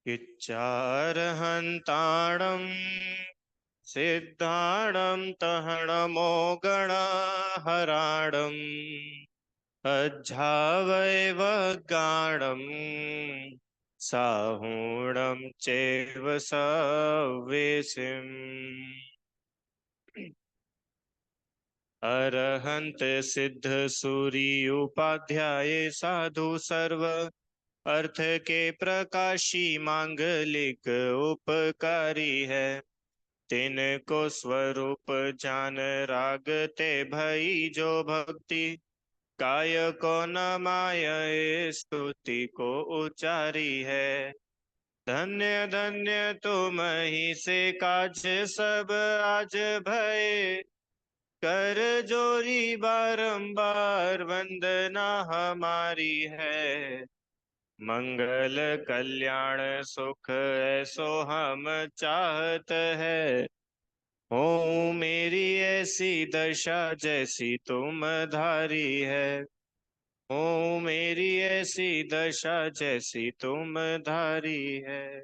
किच्चारहन्ताणं सिद्धाणं तहणमोगणहराणम् अज्झावैव गाणं साहूणं चैव सव्येसिम्। अरहंत सिद्ध सूरी उपाध्याय साधु सर्व अर्थ के प्रकाशी मांगलिक उपकारी है। तिनको स्वरूप जान रागते भई जो भक्ति काय को न माय स्तुति को उचारी है। धन्य धन्य तुम ही से काज सब आज भय कर जोरी बारंबार वंदना हमारी है। मंगल कल्याण सुख ऐसो हम चाहत है। हो मेरी ऐसी दशा जैसी तुम धारी है। हो मेरी ऐसी दशा जैसी तुम धारी है।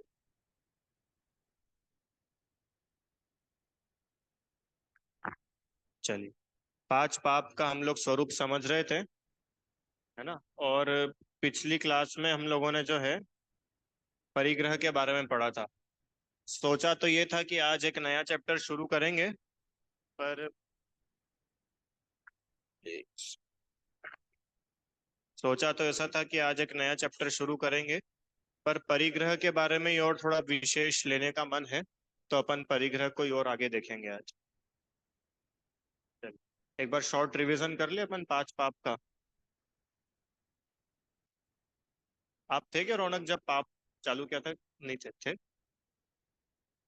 चलिए, पांच पाप का हम लोग स्वरूप समझ रहे थे, है ना। और पिछली क्लास में हम लोगों ने जो है परिग्रह के बारे में पढ़ा था। सोचा तो ये था कि आज एक नया चैप्टर शुरू करेंगे, पर सोचा तो ऐसा था कि आज एक नया चैप्टर शुरू करेंगे, पर परिग्रह के बारे में ही और थोड़ा विशेष लेने का मन है, तो अपन परिग्रह को ही और आगे देखेंगे आज। चलिए, एक बार शॉर्ट रिवीजन कर ले अपन पांच पाप का। आप थे क्या रौनक जब पाप चालू किया था? नहीं थे? थे,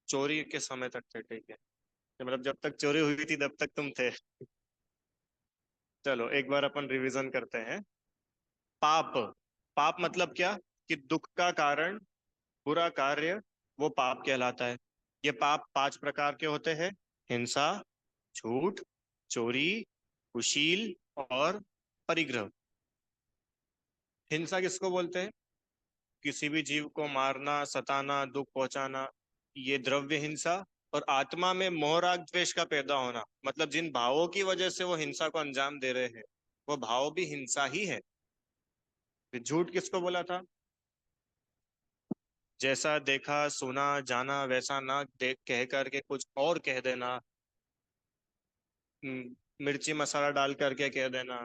चोरी के समय तक थे, ठीक है। तो मतलब जब तक चोरी हुई थी तब तक तुम थे। चलो एक बार अपन रिवीजन करते हैं। पाप, पाप मतलब क्या? कि दुख का कारण, बुरा कार्य, वो पाप कहलाता है। ये पाप पांच प्रकार के होते हैं: हिंसा, झूठ, चोरी, कुशील और परिग्रह। हिंसा किसको बोलते हैं? किसी भी जीव को मारना, सताना, दुख पहुंचाना, ये द्रव्य हिंसा। और आत्मा में मोह राग द्वेष का पैदा होना, मतलब जिन भावों की वजह से वो हिंसा को अंजाम दे रहे हैं, वो भाव भी हिंसा ही है। फिर झूठ किसको बोला था? जैसा देखा सुना जाना वैसा ना देख कह करके कुछ और कह देना। मिर्ची मसाला डाल करके कह देना,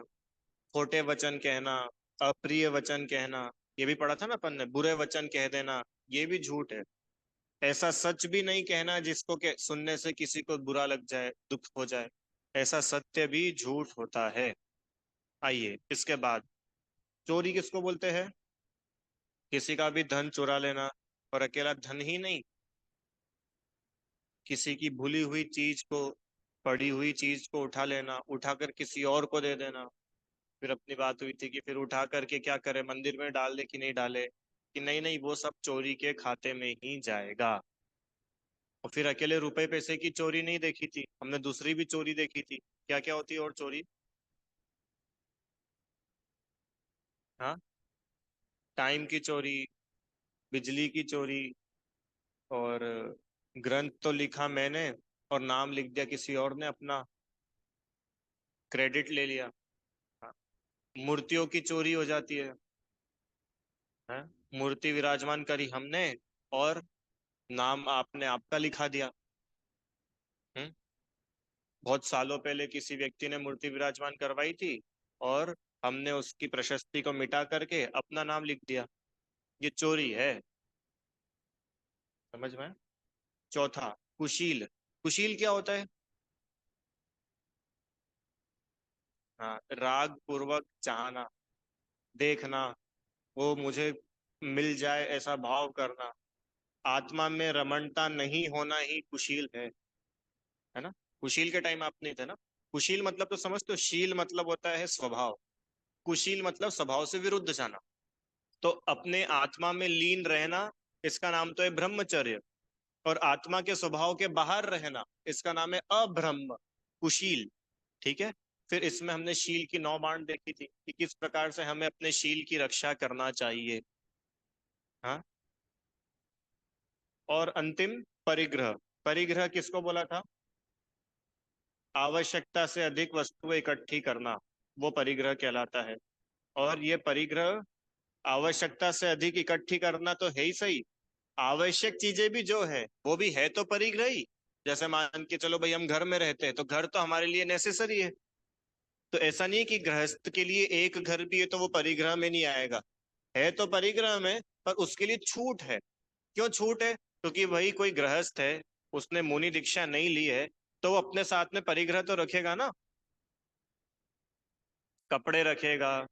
खोटे वचन कहना, अप्रिय वचन कहना, ये भी पढ़ा था ना अपन ने। बुरे वचन कह देना, ये भी झूठ है। ऐसा सच भी नहीं कहना जिसको के सुनने से किसी को बुरा लग जाए, दुख हो जाए, ऐसा सत्य भी झूठ होता है। आइए इसके बाद, चोरी किसको बोलते हैं? किसी का भी धन चुरा लेना, और अकेला धन ही नहीं, किसी की भूली हुई चीज को, पड़ी हुई चीज को उठा लेना, उठाकर किसी और को दे देना। फिर अपनी बात हुई थी कि फिर उठा करके क्या करे, मंदिर में डाल दे कि नहीं डाले, कि नहीं नहीं वो सब चोरी के खाते में ही जाएगा। और फिर अकेले रुपए पैसे की चोरी नहीं देखी थी हमने, दूसरी भी चोरी देखी थी। क्या क्या होती है और चोरी? हाँ, टाइम की चोरी, बिजली की चोरी, और ग्रंथ तो लिखा मैंने और नाम लिख दिया किसी और ने, अपना क्रेडिट ले लिया। हाँ, मूर्तियों की चोरी हो जाती है। हाँ, मूर्ति विराजमान करी हमने और नाम आपने आपका लिखा दिया। हम्म, बहुत सालों पहले किसी व्यक्ति ने मूर्ति विराजमान करवाई थी, और हमने उसकी प्रशस्ति को मिटा करके अपना नाम लिख दिया। ये चोरी है। समझ में? चौथा, कुशील। कुशील क्या होता है? हाँ, राग पूर्वक चाहना, देखना, वो मुझे मिल जाए ऐसा भाव करना, आत्मा में रमणता नहीं होना ही कुशील है ना। कुशील के टाइम आप नहीं थे ना। कुशील मतलब तो समझते हो, शील मतलब होता है स्वभाव, कुशील मतलब स्वभाव से विरुद्ध जाना। तो अपने आत्मा में लीन रहना, इसका नाम तो है ब्रह्मचर्य। और आत्मा के स्वभाव के बाहर रहना, इसका नाम है अब्रह्म, कुशील। ठीक है। फिर इसमें हमने शील की 9 बाण देखी थी कि किस प्रकार से हमें अपने शील की रक्षा करना चाहिए। हाँ, और अंतिम परिग्रह। परिग्रह किसको बोला था? आवश्यकता से अधिक वस्तुएं इकट्ठी करना, वो परिग्रह कहलाता है। और ये परिग्रह, आवश्यकता से अधिक इकट्ठी करना तो है ही सही, आवश्यक चीजें भी जो है वो भी है तो परिग्रह ही। जैसे मान के चलो भाई, हम घर में रहते हैं तो घर तो हमारे लिए नेसेसरी है। तो ऐसा नहीं कि गृहस्थ के लिए एक घर भी है तो वो परिग्रह में नहीं आएगा, है तो परिग्रह में, पर उसके लिए छूट है। क्यों छूट है? क्योंकि वही कोई गृहस्थ है, उसने मुनि दीक्षा नहीं ली है, तो वो अपने साथ में परिग्रह तो रखेगा ना। कपड़े रखेगा,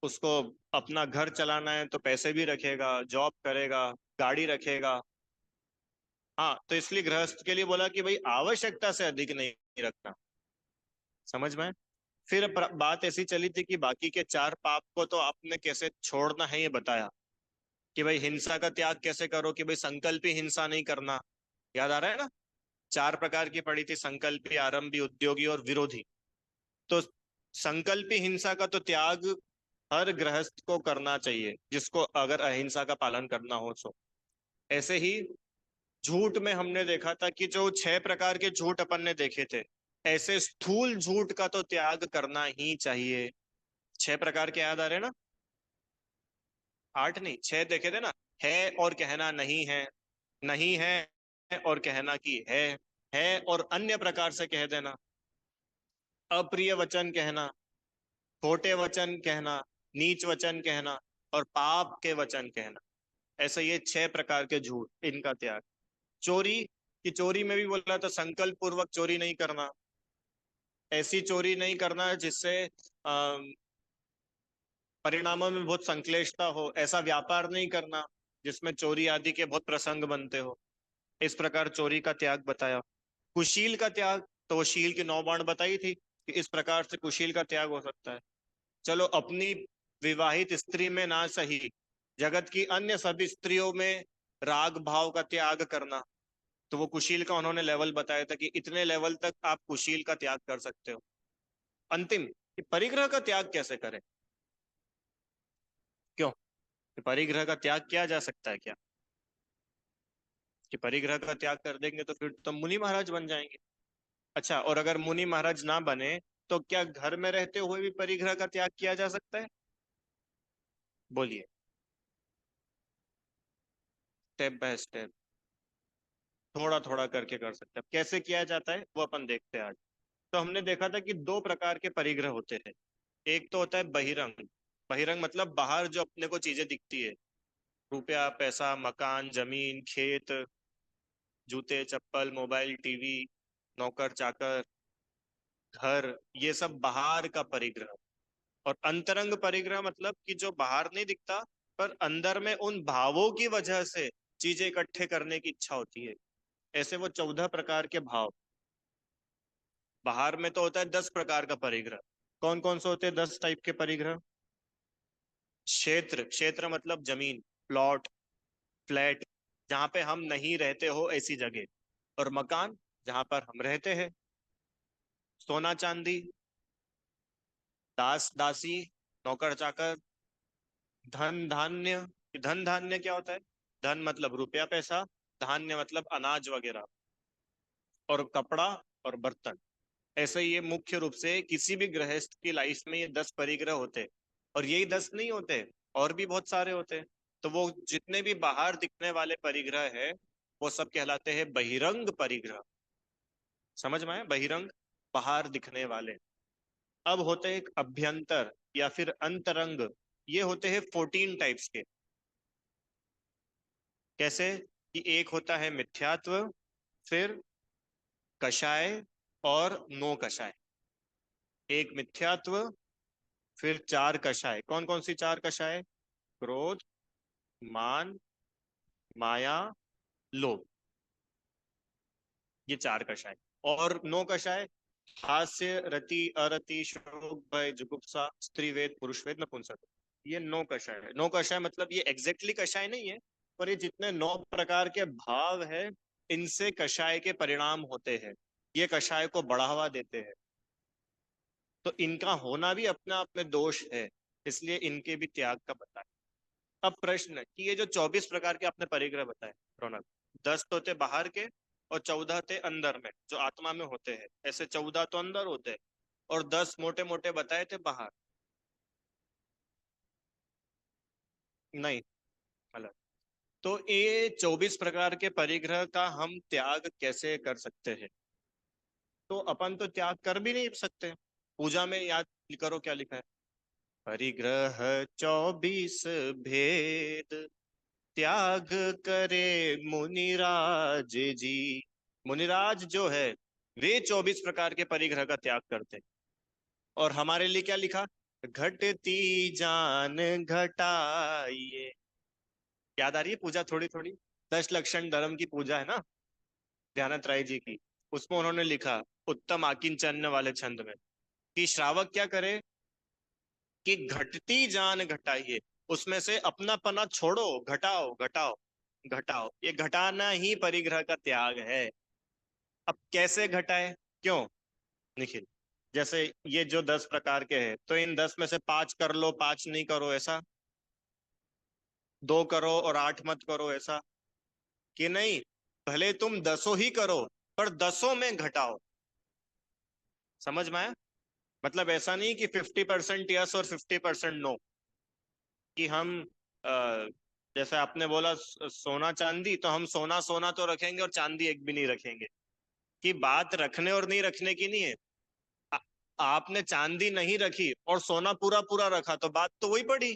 उसको अपना घर चलाना है तो पैसे भी रखेगा, जॉब करेगा, गाड़ी रखेगा। हाँ, तो इसलिए गृहस्थ के लिए बोला कि भाई आवश्यकता से अधिक नहीं रखना। समझ में? फिर बात ऐसी चली थी कि बाकी के चार पाप को तो आपने कैसे छोड़ना है ये बताया, कि भाई हिंसा का त्याग कैसे करो, कि भाई संकल्पी हिंसा नहीं करना। याद आ रहा है ना? चार प्रकार की पड़ी थी, संकल्पी, आरंभी, उद्योगी और विरोधी। तो संकल्पी हिंसा का तो त्याग हर गृहस्थ को करना चाहिए, जिसको अगर अहिंसा का पालन करना हो तो। ऐसे ही झूठ में हमने देखा था कि जो छह प्रकार के झूठ अपन ने देखे थे, ऐसे स्थूल झूठ का तो त्याग करना ही चाहिए। छह प्रकार के याद आ रहे हैं ना? आठ नहीं, छह देखे थे ना। है और कहना नहीं है, नहीं है और कहना कि है और अन्य प्रकार से कह देना, अप्रिय वचन कहना, खोटे वचन कहना, नीच वचन कहना और पाप के वचन कहना। ऐसे ये छह प्रकार के झूठ, इनका त्याग। चोरी, की चोरी में भी बोला था संकल्प पूर्वक चोरी नहीं करना। ऐसी चोरी नहीं करना जिससे परिणामों में बहुत संश्लेषता हो, ऐसा व्यापार नहीं करना जिसमें चोरी आदि के बहुत प्रसंग बनते हो। इस प्रकार चोरी का त्याग बताया। कुशील का त्याग, तो वो शील की नौ बाण बताई थी कि इस प्रकार से कुशील का त्याग हो सकता है। चलो, अपनी विवाहित स्त्री में ना सही, जगत की अन्य सभी स्त्रियों में राग भाव का त्याग करना, तो वो कुशील का उन्होंने लेवल बताया था कि इतने लेवल तक आप कुशील का त्याग कर सकते हो। अंतिम, कि परिग्रह का त्याग कैसे करें? क्यों? कि परिग्रह का त्याग किया जा सकता है क्या? कि परिग्रह का त्याग कर देंगे तो फिर तो मुनि महाराज बन जाएंगे। अच्छा, और अगर मुनि महाराज ना बने तो क्या घर में रहते हुए भी परिग्रह का त्याग किया जा सकता है? बोलिए। स्टेप बाय स्टेप, थोड़ा थोड़ा करके कर सकते हैं। कैसे किया जाता है वो अपन देखते हैं आज। तो हमने देखा था कि दो प्रकार के परिग्रह होते हैं। एक तो होता है बहिरंग। बहिरंग मतलब बाहर जो अपने को चीजें दिखती है, रुपया, पैसा, मकान, जमीन, खेत, जूते, चप्पल, मोबाइल, टीवी, नौकर चाकर, घर, ये सब बाहर का परिग्रह। और अंतरंग परिग्रह मतलब कि जो बाहर नहीं दिखता, पर अंदर में उन भावों की वजह से चीजें इकट्ठे करने की इच्छा होती है। ऐसे वो 14 प्रकार के भाव। बाहर में तो होता है 10 प्रकार का परिग्रह। कौन कौन से होते हैं 10 टाइप के परिग्रह? क्षेत्र, क्षेत्र मतलब जमीन, प्लॉट, फ्लैट, जहां पे हम नहीं रहते हो ऐसी जगह। और मकान, जहां पर हम रहते हैं। सोना चांदी, दास दासी, नौकर चाकर, धन धान्य। धन धान्य क्या होता है? धन मतलब रुपया पैसा, धान्य मतलब अनाज वगैरह, और कपड़ा और बर्तन। ऐसे ये मुख्य रूप से किसी भी गृहस्थ की लाइफ में ये 10 परिग्रह होते हैं। और यही 10 नहीं होते, और भी बहुत सारे होते हैं। तो वो जितने भी बाहर दिखने वाले परिग्रह है, वो सब कहलाते हैं बहिरंग परिग्रह। समझ में आया? बहिरंग, बाहर दिखने वाले। अब होते हैं एक अभ्यंतर या फिर अंतरंग। ये होते हैं 14 टाइप्स के। कैसे? कि एक होता है मिथ्यात्व, फिर कषाय और नो कषाय। एक मिथ्यात्व, फिर चार कषाय। कौन कौन सी चार कषाय? क्रोध, मान, माया, लोभ। ये चार कषाय। और नो कषाय, हास्य, रति, अरति, शोक, भय, जुगुप्सा, स्त्री वेद, पुरुष वेद, नपुंसक। ये नौ कषाय है। नौ कषाय मतलब ये एग्जैक्टली कषाय नहीं है, पर ये जितने 9 प्रकार के भाव है, इनसे कषाय के परिणाम होते हैं। ये कषाय को बढ़ावा देते हैं। तो इनका होना भी अपने आप में दोष है, इसलिए इनके भी त्याग का बताया। अब प्रश्न कि ये जो 24 प्रकार के आपने परिग्रह बताए, रौनक, 10 तो थे बाहर के और 14 थे अंदर में जो आत्मा में होते हैं। ऐसे 14 तो अंदर होते हैं और 10 मोटे मोटे बताए थे बाहर। नहीं, अलग। तो ये 24 प्रकार के परिग्रह का हम त्याग कैसे कर सकते हैं? तो अपन तो त्याग कर भी नहीं सकते। पूजा में याद करो क्या लिखा है। परिग्रह 24 भेद, त्याग करे मुनिराज जी। मुनिराज जो है वे 24 प्रकार के परिग्रह का त्याग करते हैं। और हमारे लिए क्या लिखा? घटती जान घटाइए। याद आ रही है पूजा थोड़ी थोड़ी? 10 लक्षण धर्म की पूजा है ना, ध्यानत राय जी की। उसमें उन्होंने लिखा उत्तम आकिंचन्य वाले छंद में कि श्रावक क्या करे कि घटती जान घटाइए। उसमें से अपना पना छोड़ो, घटाओ घटाओ घटाओ। ये घटाना ही परिग्रह का त्याग है। अब कैसे घटाए? क्यों निखिल? जैसे ये जो 10 प्रकार के हैं तो इन 10 में से 5 कर लो, 5 नहीं करो ऐसा? 2 करो और 8 मत करो ऐसा? कि नहीं, भले तुम 10 ही करो पर 10 में घटाओ। समझ में आया? मतलब ऐसा नहीं कि 50% यस और 50% नो। कि हम जैसे आपने बोला सोना चांदी, तो हम सोना सोना तो रखेंगे और चांदी एक भी नहीं रखेंगे। कि बात रखने और नहीं रखने की नहीं है। आ, आपने चांदी नहीं रखी और सोना पूरा पूरा रखा तो बात तो वही पड़ी।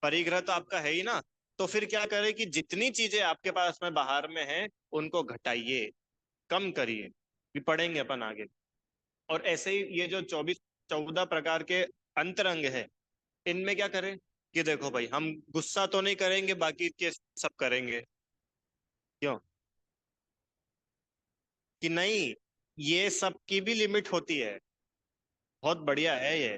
परिग्रह तो आपका है ही ना। तो फिर क्या करें कि जितनी चीजें आपके पास में बाहर में है उनको घटाइए, कम करिए। भी पढ़ेंगे अपन आगे। और ऐसे ही ये जो 14 प्रकार के अंतरंग है, इनमें क्या करें कि देखो भाई, हम गुस्सा तो नहीं करेंगे, बाकी के सब करेंगे। क्यों? कि नहीं, ये सब की भी लिमिट होती है। बहुत बढ़िया है ये।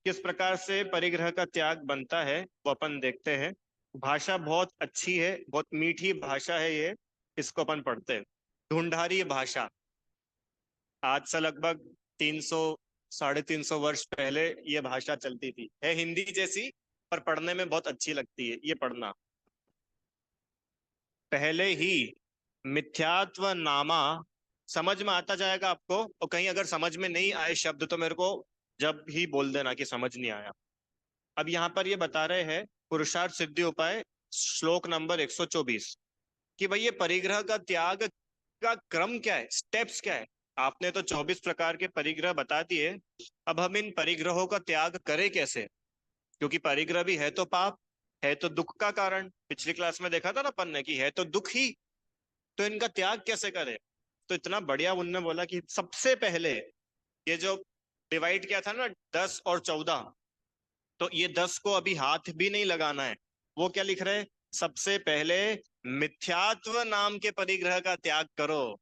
किस प्रकार से परिग्रह का त्याग बनता है वो अपन देखते हैं। भाषा बहुत अच्छी है, बहुत मीठी भाषा है ये। इसको अपन पढ़ते हैं। ढूंढारी भाषा। आज से लगभग 300 350 वर्ष पहले ये भाषा चलती थी। है हिंदी जैसी, पर पढ़ने में बहुत अच्छी लगती है ये पढ़ना। पहले ही मिथ्यात्व नामा। समझ में आता जाएगा आपको, और कहीं अगर समझ में नहीं आए शब्द तो मेरे को जब ही बोल देना कि समझ नहीं आया। अब यहाँ पर ये बता रहे हैं पुरुषार्थ सिद्धि उपाय श्लोक नंबर 124 कि भाई ये परिग्रह का त्याग का क्रम क्या है, स्टेप्स क्या है। आपने तो 24 प्रकार के परिग्रह बता दिए। अब हम इन परिग्रहों का त्याग करें कैसे? क्योंकि परिग्रह भी है तो पाप, है तो दुख का कारण। पिछली क्लास में देखा था ना अपन ने कि है तो दुख ही। तो इनका त्याग कैसे करें? तो इतना बढ़िया उनने बोला कि सबसे पहले ये जो डिवाइड किया था ना 10 और 14, तो ये 10 को अभी हाथ भी नहीं लगाना है। वो क्या लिख रहे हैं? सबसे पहले मिथ्यात्व नाम के परिग्रह का त्याग करो।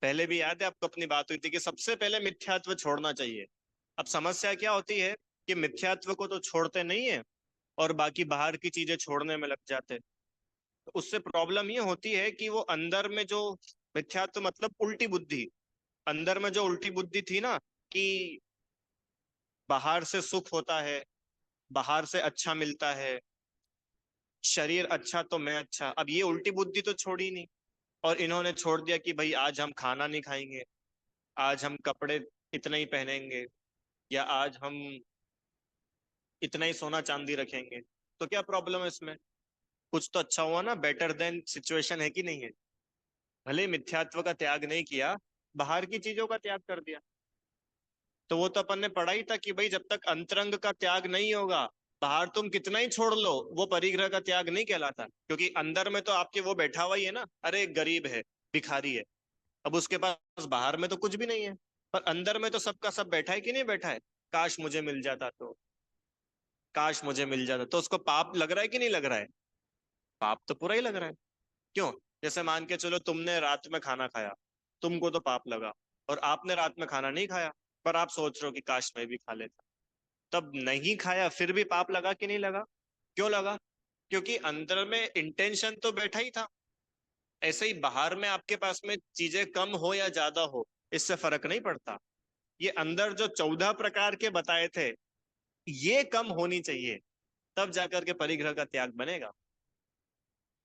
पहले भी याद है आपको अपनी बात हुई थी कि सबसे पहले मिथ्यात्व छोड़ना चाहिए। अब समस्या क्या होती है कि मिथ्यात्व को तो छोड़ते नहीं है और बाकी बाहर की चीजें छोड़ने में लग जाते हैं। तो उससे प्रॉब्लम ये होती है कि वो अंदर में जो मिथ्यात्व मतलब उल्टी बुद्धि, अंदर में जो उल्टी बुद्धि थी ना कि बाहर से सुख होता है, बाहर से अच्छा मिलता है, शरीर अच्छा तो मैं अच्छा, अब ये उल्टी बुद्धि तो छोड़ी नहीं। और इन्होंने छोड़ दिया कि भाई आज हम खाना नहीं खाएंगे, आज हम कपड़े इतना ही पहनेंगे, या आज हम इतना ही सोना चांदी रखेंगे। तो क्या प्रॉब्लम है इसमें? कुछ तो अच्छा हुआ ना, बेटर देन सिचुएशन है कि नहीं है? भले मिथ्यात्व का त्याग नहीं किया, बाहर की चीजों का त्याग कर दिया। तो वो तो अपन ने पढ़ा ही था कि भाई जब तक अंतरंग का त्याग नहीं होगा, बाहर तुम कितना ही छोड़ लो वो परिग्रह का त्याग नहीं कहलाता। क्योंकि अंदर में तो आपके वो बैठा हुआ ही है ना, अरे गरीब है, भिखारी है। अब उसके पास बाहर में तो कुछ भी नहीं है, पर अंदर में तो सबका सब बैठा है कि नहीं बैठा है। काश मुझे मिल जाता तो, काश मुझे मिल जाता तो। उसको पाप लग रहा है कि नहीं लग रहा है? पाप तो पूरा ही लग रहा है। क्यों? जैसे मान के चलो तुमने रात में खाना खाया, तुमको तो पाप लगा। और आपने रात में खाना नहीं खाया, पर आप सोच रहे हो कि काश मैं भी खा लेता। तब नहीं खाया फिर भी पाप लगा कि नहीं लगा? क्यों लगा? क्योंकि अंदर में इंटेंशन तो बैठा ही था। ऐसे ही बाहर में आपके पास में चीजें कम हो या ज्यादा हो, इससे फर्क नहीं पड़ता। ये अंदर जो 14 प्रकार के बताए थे, ये कम होनी चाहिए, तब जाकर के परिग्रह का त्याग बनेगा।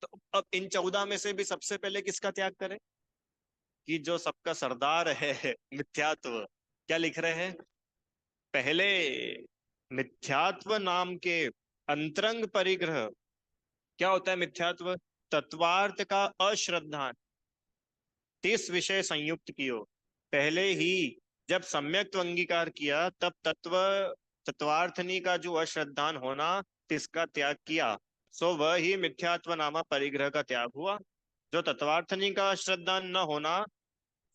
तो अब इन 14 में से भी सबसे पहले किसका त्याग करें? कि जो सबका सरदार है मिथ्यात्व, क्या लिख रहे हैं? पहले मिथ्यात्व नाम के अंतरंग परिग्रह। क्या होता है मिथ्यात्व? तत्वार्थ का अश्रद्धा, तीस विषय संयुक्त कियो। पहले ही जब सम्यक अंगीकार किया तब तत्वार्थनी का जो अश्रद्धान होना, इसका त्याग किया, सो वह ही मिथ्यात्व नामा परिग्रह का त्याग हुआ। जो तत्वार्थनी का अश्रद्धान न होना,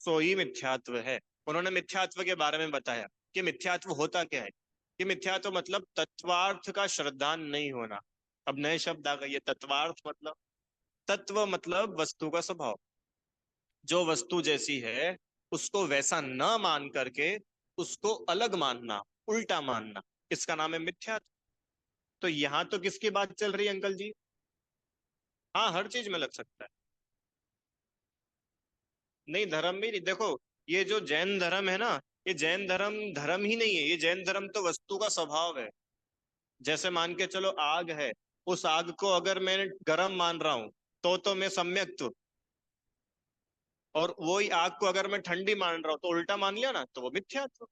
सो ही मिथ्यात्व है। उन्होंने मिथ्यात्व के बारे में बताया कि मिथ्यात्व होता क्या है। कि मिथ्यात्व मतलब तत्वार्थ का श्रद्धान नहीं होना। अब नए शब्द आ गए, तत्वार्थ मतलब, तत्व मतलब वस्तु का स्वभाव, जो वस्तु जैसी है उसको वैसा न मान करके उसको अलग मानना, उल्टा मानना, इसका नाम है मिथ्यात्व। तो यहां तो किसकी बात चल रही है अंकल जी? हाँ, हर चीज में लग सकता है। नहीं, धर्म भी नहीं, देखो, ये जो जैन धर्म है ना, ये जैन धर्म धर्म ही नहीं है, ये जैन धर्म तो वस्तु का स्वभाव है। जैसे मान के चलो आग है, उस आग को अगर मैं गर्म मान रहा हूं तो मैं सम्यक, और वही आग को अगर मैं ठंडी मान रहा हूं तो उल्टा मान लिया ना, तो वो मिथ्यात्व।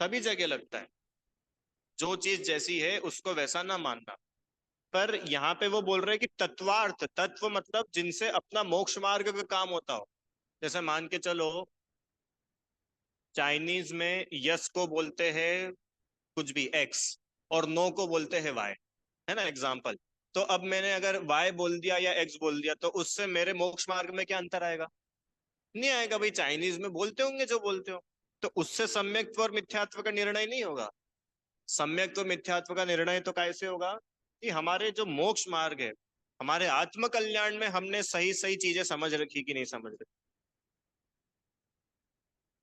सभी जगह लगता है, जो चीज जैसी है उसको वैसा ना मानना। पर यहाँ पे वो बोल रहे हैं कि तत्वार्थ, तत्व मतलब जिनसे अपना मोक्ष मार्ग का काम होता हो। जैसे मान के चलो, चाइनीज में यस को बोलते हैं कुछ भी एक्स, और नो को बोलते हैं वाई, है ना एग्जाम्पल। तो अब मैंने अगर वाई बोल दिया या एक्स बोल दिया तो उससे मेरे मोक्ष मार्ग में क्या अंतर आएगा? नहीं आएगा भाई, चाइनीज में बोलते होंगे जो बोलते हो। तो उससे सम्यक्त्व और मिथ्यात्व का निर्णय नहीं होगा। सम्यक्त्व मिथ्यात्व का निर्णय तो कैसे होगा? कि हमारे जो मोक्ष मार्ग है, हमारे आत्म कल्याण में हमने सही सही चीजें समझ रखी कि नहीं समझ रखी।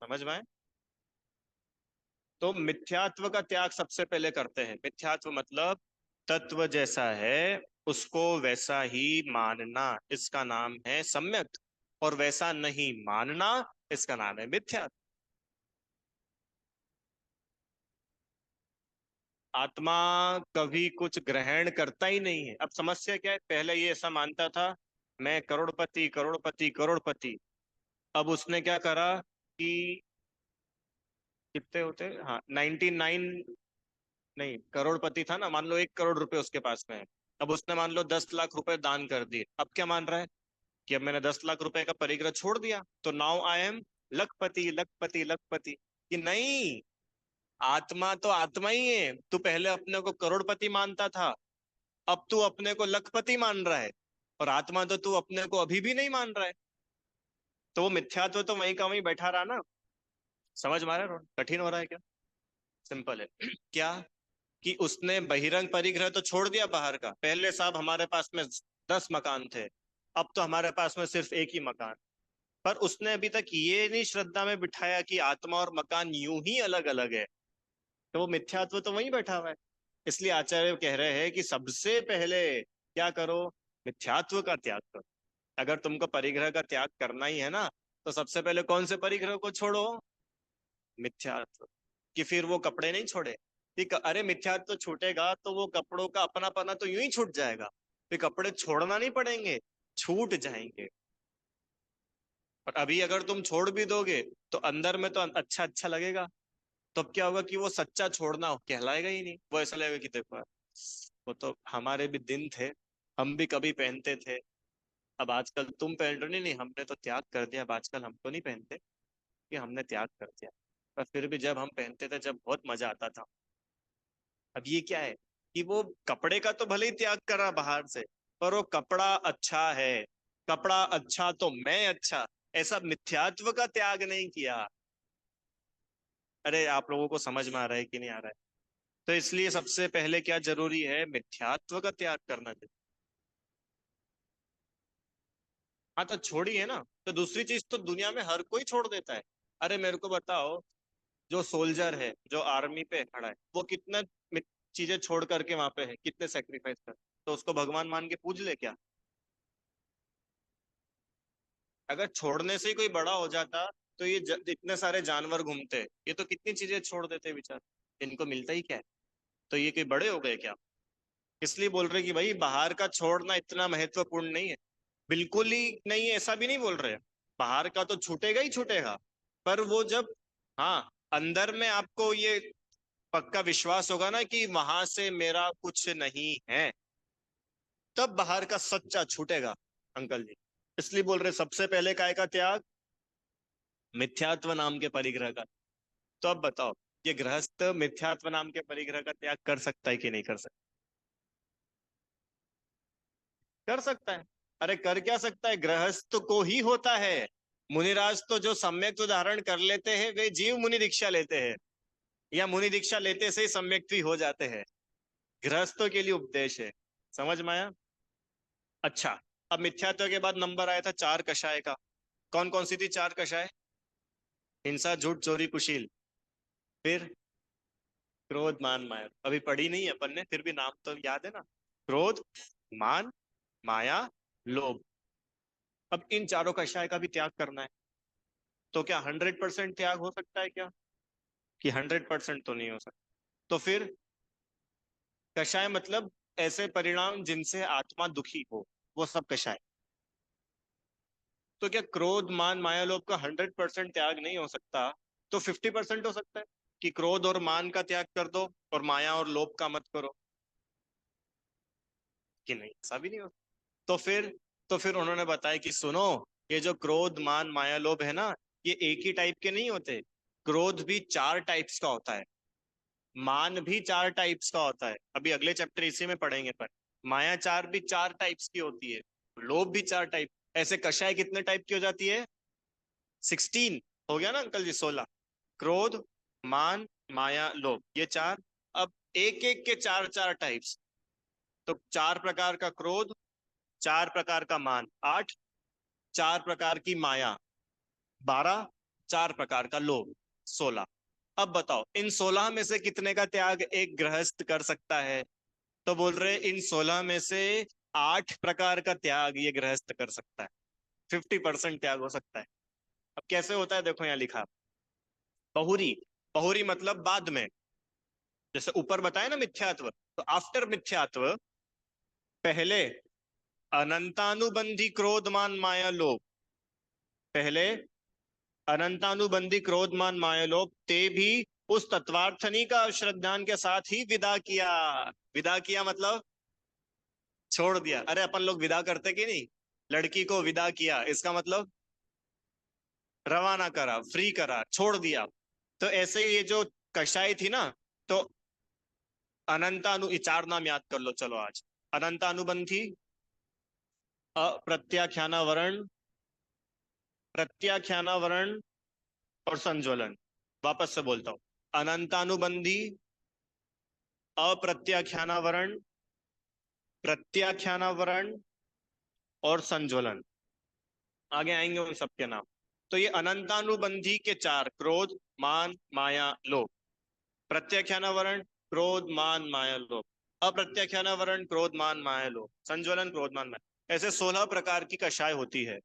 समझ में आए? तो मिथ्यात्व का त्याग सबसे पहले करते हैं। मिथ्यात्व मतलब तत्व जैसा है उसको वैसा ही मानना, इसका नाम है सम्यक। और वैसा नहीं मानना, इसका नाम है मिथ्यात्व। आत्मा कभी कुछ ग्रहण करता ही नहीं है। अब समस्या क्या है, पहले ये ऐसा मानता था, मैं करोड़पति करोड़पति करोड़पति। अब उसने क्या करा कि कितने होते, हाँ 99, नहीं करोड़पति था ना, मान लो 1 करोड़ रुपए उसके पास में है। अब उसने मान लो 10 लाख रुपए दान कर दिए। अब क्या मान रहा है? कि अब मैंने 10 लाख रुपए का परिग्रह छोड़ दिया तो नाउ आई एम लखपति लखपति लखपति। कि नहीं, आत्मा तो आत्मा ही है। तू पहले अपने को करोड़पति मानता था, अब तू अपने को लखपति मान रहा है, और आत्मा तो तू अपने को अभी भी नहीं मान रहा है। तो वो मिथ्यात्व तो वहीं का वहीं बैठा रहा ना। समझ मारे? कठिन हो रहा है क्या? सिंपल है क्या? कि उसने बहिरंग परिग्रह तो छोड़ दिया बाहर का। पहले साहब हमारे पास में 10 मकान थे, अब तो हमारे पास में सिर्फ एक ही मकान। पर उसने अभी तक ये नहीं श्रद्धा में बिठाया कि आत्मा और मकान यूं ही अलग अलग है। तो वो मिथ्यात्व तो वहीं बैठा हुआ है। इसलिए आचार्य कह रहे हैं कि सबसे पहले क्या करो? मिथ्यात्व का त्याग करो। अगर तुमको परिग्रह का त्याग करना ही है ना, तो सबसे पहले कौन से परिग्रह को छोड़ो? मिथ्यात्व। कि फिर वो कपड़े नहीं छोड़े? ठीक, अरे मिथ्यात्व तो छूटेगा तो वो कपड़ों का अपना पना तो यूं ही छूट जाएगा। फिर कपड़े छोड़ना नहीं पड़ेंगे, छूट जाएंगे। और अभी अगर तुम छोड़ भी दोगे तो अंदर में तो अच्छा अच्छा लगेगा। तो अब क्या होगा कि वो सच्चा छोड़ना कहलाएगा ही नहीं। वो ऐसा लगेगा कि देखो यार, वो तो हमारे भी दिन थे, हम भी कभी पहनते थे। अब आजकल तुम पहन रहे हो, नहीं नहीं हमने तो त्याग कर दिया, अब आजकल हम तो नहीं पहनते, कि हमने त्याग कर दिया। पर फिर भी जब हम पहनते थे जब बहुत मजा आता था। अब ये क्या है कि वो कपड़े का तो भले ही त्याग करा बाहर से, पर वो कपड़ा अच्छा है, कपड़ा अच्छा तो मैं अच्छा, ऐसा मिथ्यात्व का त्याग नहीं किया। अरे आप लोगों को समझ में आ रहा है कि नहीं आ रहा है? तो इसलिए सबसे पहले क्या जरूरी है? मिथ्यात्व का त्याग करना चाहिए। हाँ तो छोड़ी है ना, तो दूसरी चीज तो दुनिया में हर कोई छोड़ देता है। अरे मेरे को बताओ, जो सोल्जर है जो आर्मी पे खड़ा है, वो कितना चीजें छोड़ करके वहां पे है, कितने सेक्रीफाइस कर, तो उसको भगवान मान के पूज ले क्या? अगर छोड़ने से ही कोई बड़ा हो जाता तो इतने सारे जानवर घूमते, ये तो कितनी चीजें छोड़ देते बेचारे, इनको मिलता ही क्या है? तो ये कोई बड़े हो गए क्या? इसलिए बोल रहे कि भाई बाहर का छोड़ना इतना महत्वपूर्ण नहीं है। बिल्कुल ही नहीं, ऐसा भी नहीं बोल रहे। बाहर का तो छूटेगा ही छूटेगा, पर वो जब, हाँ, अंदर में आपको ये पक्का विश्वास होगा ना कि वहां से मेरा कुछ नहीं है, तब बाहर का सच्चा छूटेगा अंकल जी। इसलिए बोल रहे सबसे पहले काय का त्याग? मिथ्यात्व नाम के परिग्रह का। तो अब बताओ, ये गृहस्थ मिथ्यात्व नाम के परिग्रह का त्याग कर सकता है कि नहीं कर सकता? कर सकता है। अरे कर क्या सकता है, गृहस्थ को ही होता है। मुनिराज तो जो सम्यक उदाहरण कर लेते हैं वे जीव मुनि दीक्षा लेते हैं, या मुनि दीक्षा लेते से ही सम्यक भी हो जाते हैं। गृहस्थों के लिए उपदेश है। समझ में आया? अच्छा, अब मिथ्यात्व के बाद नंबर आया था चार कषाय का। कौन कौन सी थी चार कषाय? हिंसा, झूठ, चोरी, कुशील। फिर क्रोध, मान, माया। अभी पढ़ी नहीं है अपन ने, फिर भी नाम तो याद है ना। क्रोध, मान, माया, लोभ। अब इन चारों कषाय का भी त्याग करना है। तो क्या 100% त्याग हो सकता है क्या? कि 100% तो नहीं हो सकता। तो फिर कषाय मतलब ऐसे परिणाम जिनसे आत्मा दुखी हो, वो सब कषाय। तो क्या क्रोध, मान, माया, लोभ का 100% त्याग नहीं हो सकता? तो 50% हो सकता है कि क्रोध और मान का त्याग कर दो और माया और लोभ का मत करो। कि नहीं, ऐसा भी नहीं हो। तो फिर, तो फिर उन्होंने बताया कि सुनो, ये जो क्रोध, मान, माया, लोभ है ना, ये एक ही टाइप के नहीं होते। क्रोध भी चार टाइप्स का होता है, मान भी चार टाइप्स का होता है, अभी अगले चैप्टर इसी में पढ़ेंगे। पर माया चार भी चार टाइप्स की होती है, लोभ भी चार टाइप। ऐसे कषाय कितने टाइप की हो जाती है? 16 हो गया ना अंकल जी, 16। क्रोध, मान, माया, लोभ, ये चार। अब एक एक के चार चार टाइप्स। तो चार प्रकार का क्रोध, चार प्रकार का मान, 8। चार प्रकार की माया, 12। चार प्रकार का लोभ, 16। अब बताओ इन 16 में से कितने का त्याग एक गृहस्थ कर सकता है? तो बोल रहे इन 16 में से 8 प्रकार का त्याग ये गृहस्थ कर सकता है। 50% त्याग हो सकता है। अब कैसे होता है देखो, यहाँ लिखा बहुरी। बहुरी मतलब बाद में, जैसे ऊपर बताया ना मिथ्यात्व, तो आफ्टर मिथ्यात्व, पहले अनंतानुबंधी क्रोध, मान, माया, लोभ। पहले अनंतानुबंधी क्रोध, मान, माया, लोभ, ते भी उस तत्वार्थनी का श्रद्धान के साथ ही विदा किया। विदा किया मतलब छोड़ दिया। अरे अपन लोग विदा करते कि नहीं, लड़की को विदा किया, इसका मतलब रवाना करा, फ्री करा, छोड़ दिया। तो ऐसे ही ये जो कषाय थी ना, तो ये चार नाम याद कर लो चलो आज। अनंतानुबंधी, अप्रत्याख्यानावरण, प्रत्याख्यानावरण और संज्वलन। वापस से बोलता हूं, अनंतानुबंधी, अप्रत्याख्यानावरण, प्रत्याख्यानावरण और संज्वलन। आगे आएंगे उन सबके नाम। तो ये अनंतानुबंधी के चार, क्रोध, मान, माया, लोभ। प्रत्याख्यानावरण, क्रोध, मान, माया, लोभ। अप्रत्याख्यानावरण, क्रोध, मान, माया, लोभ। संज्वलन, क्रोध, मान, माया। ऐसे 16 प्रकार की कषाय होती है।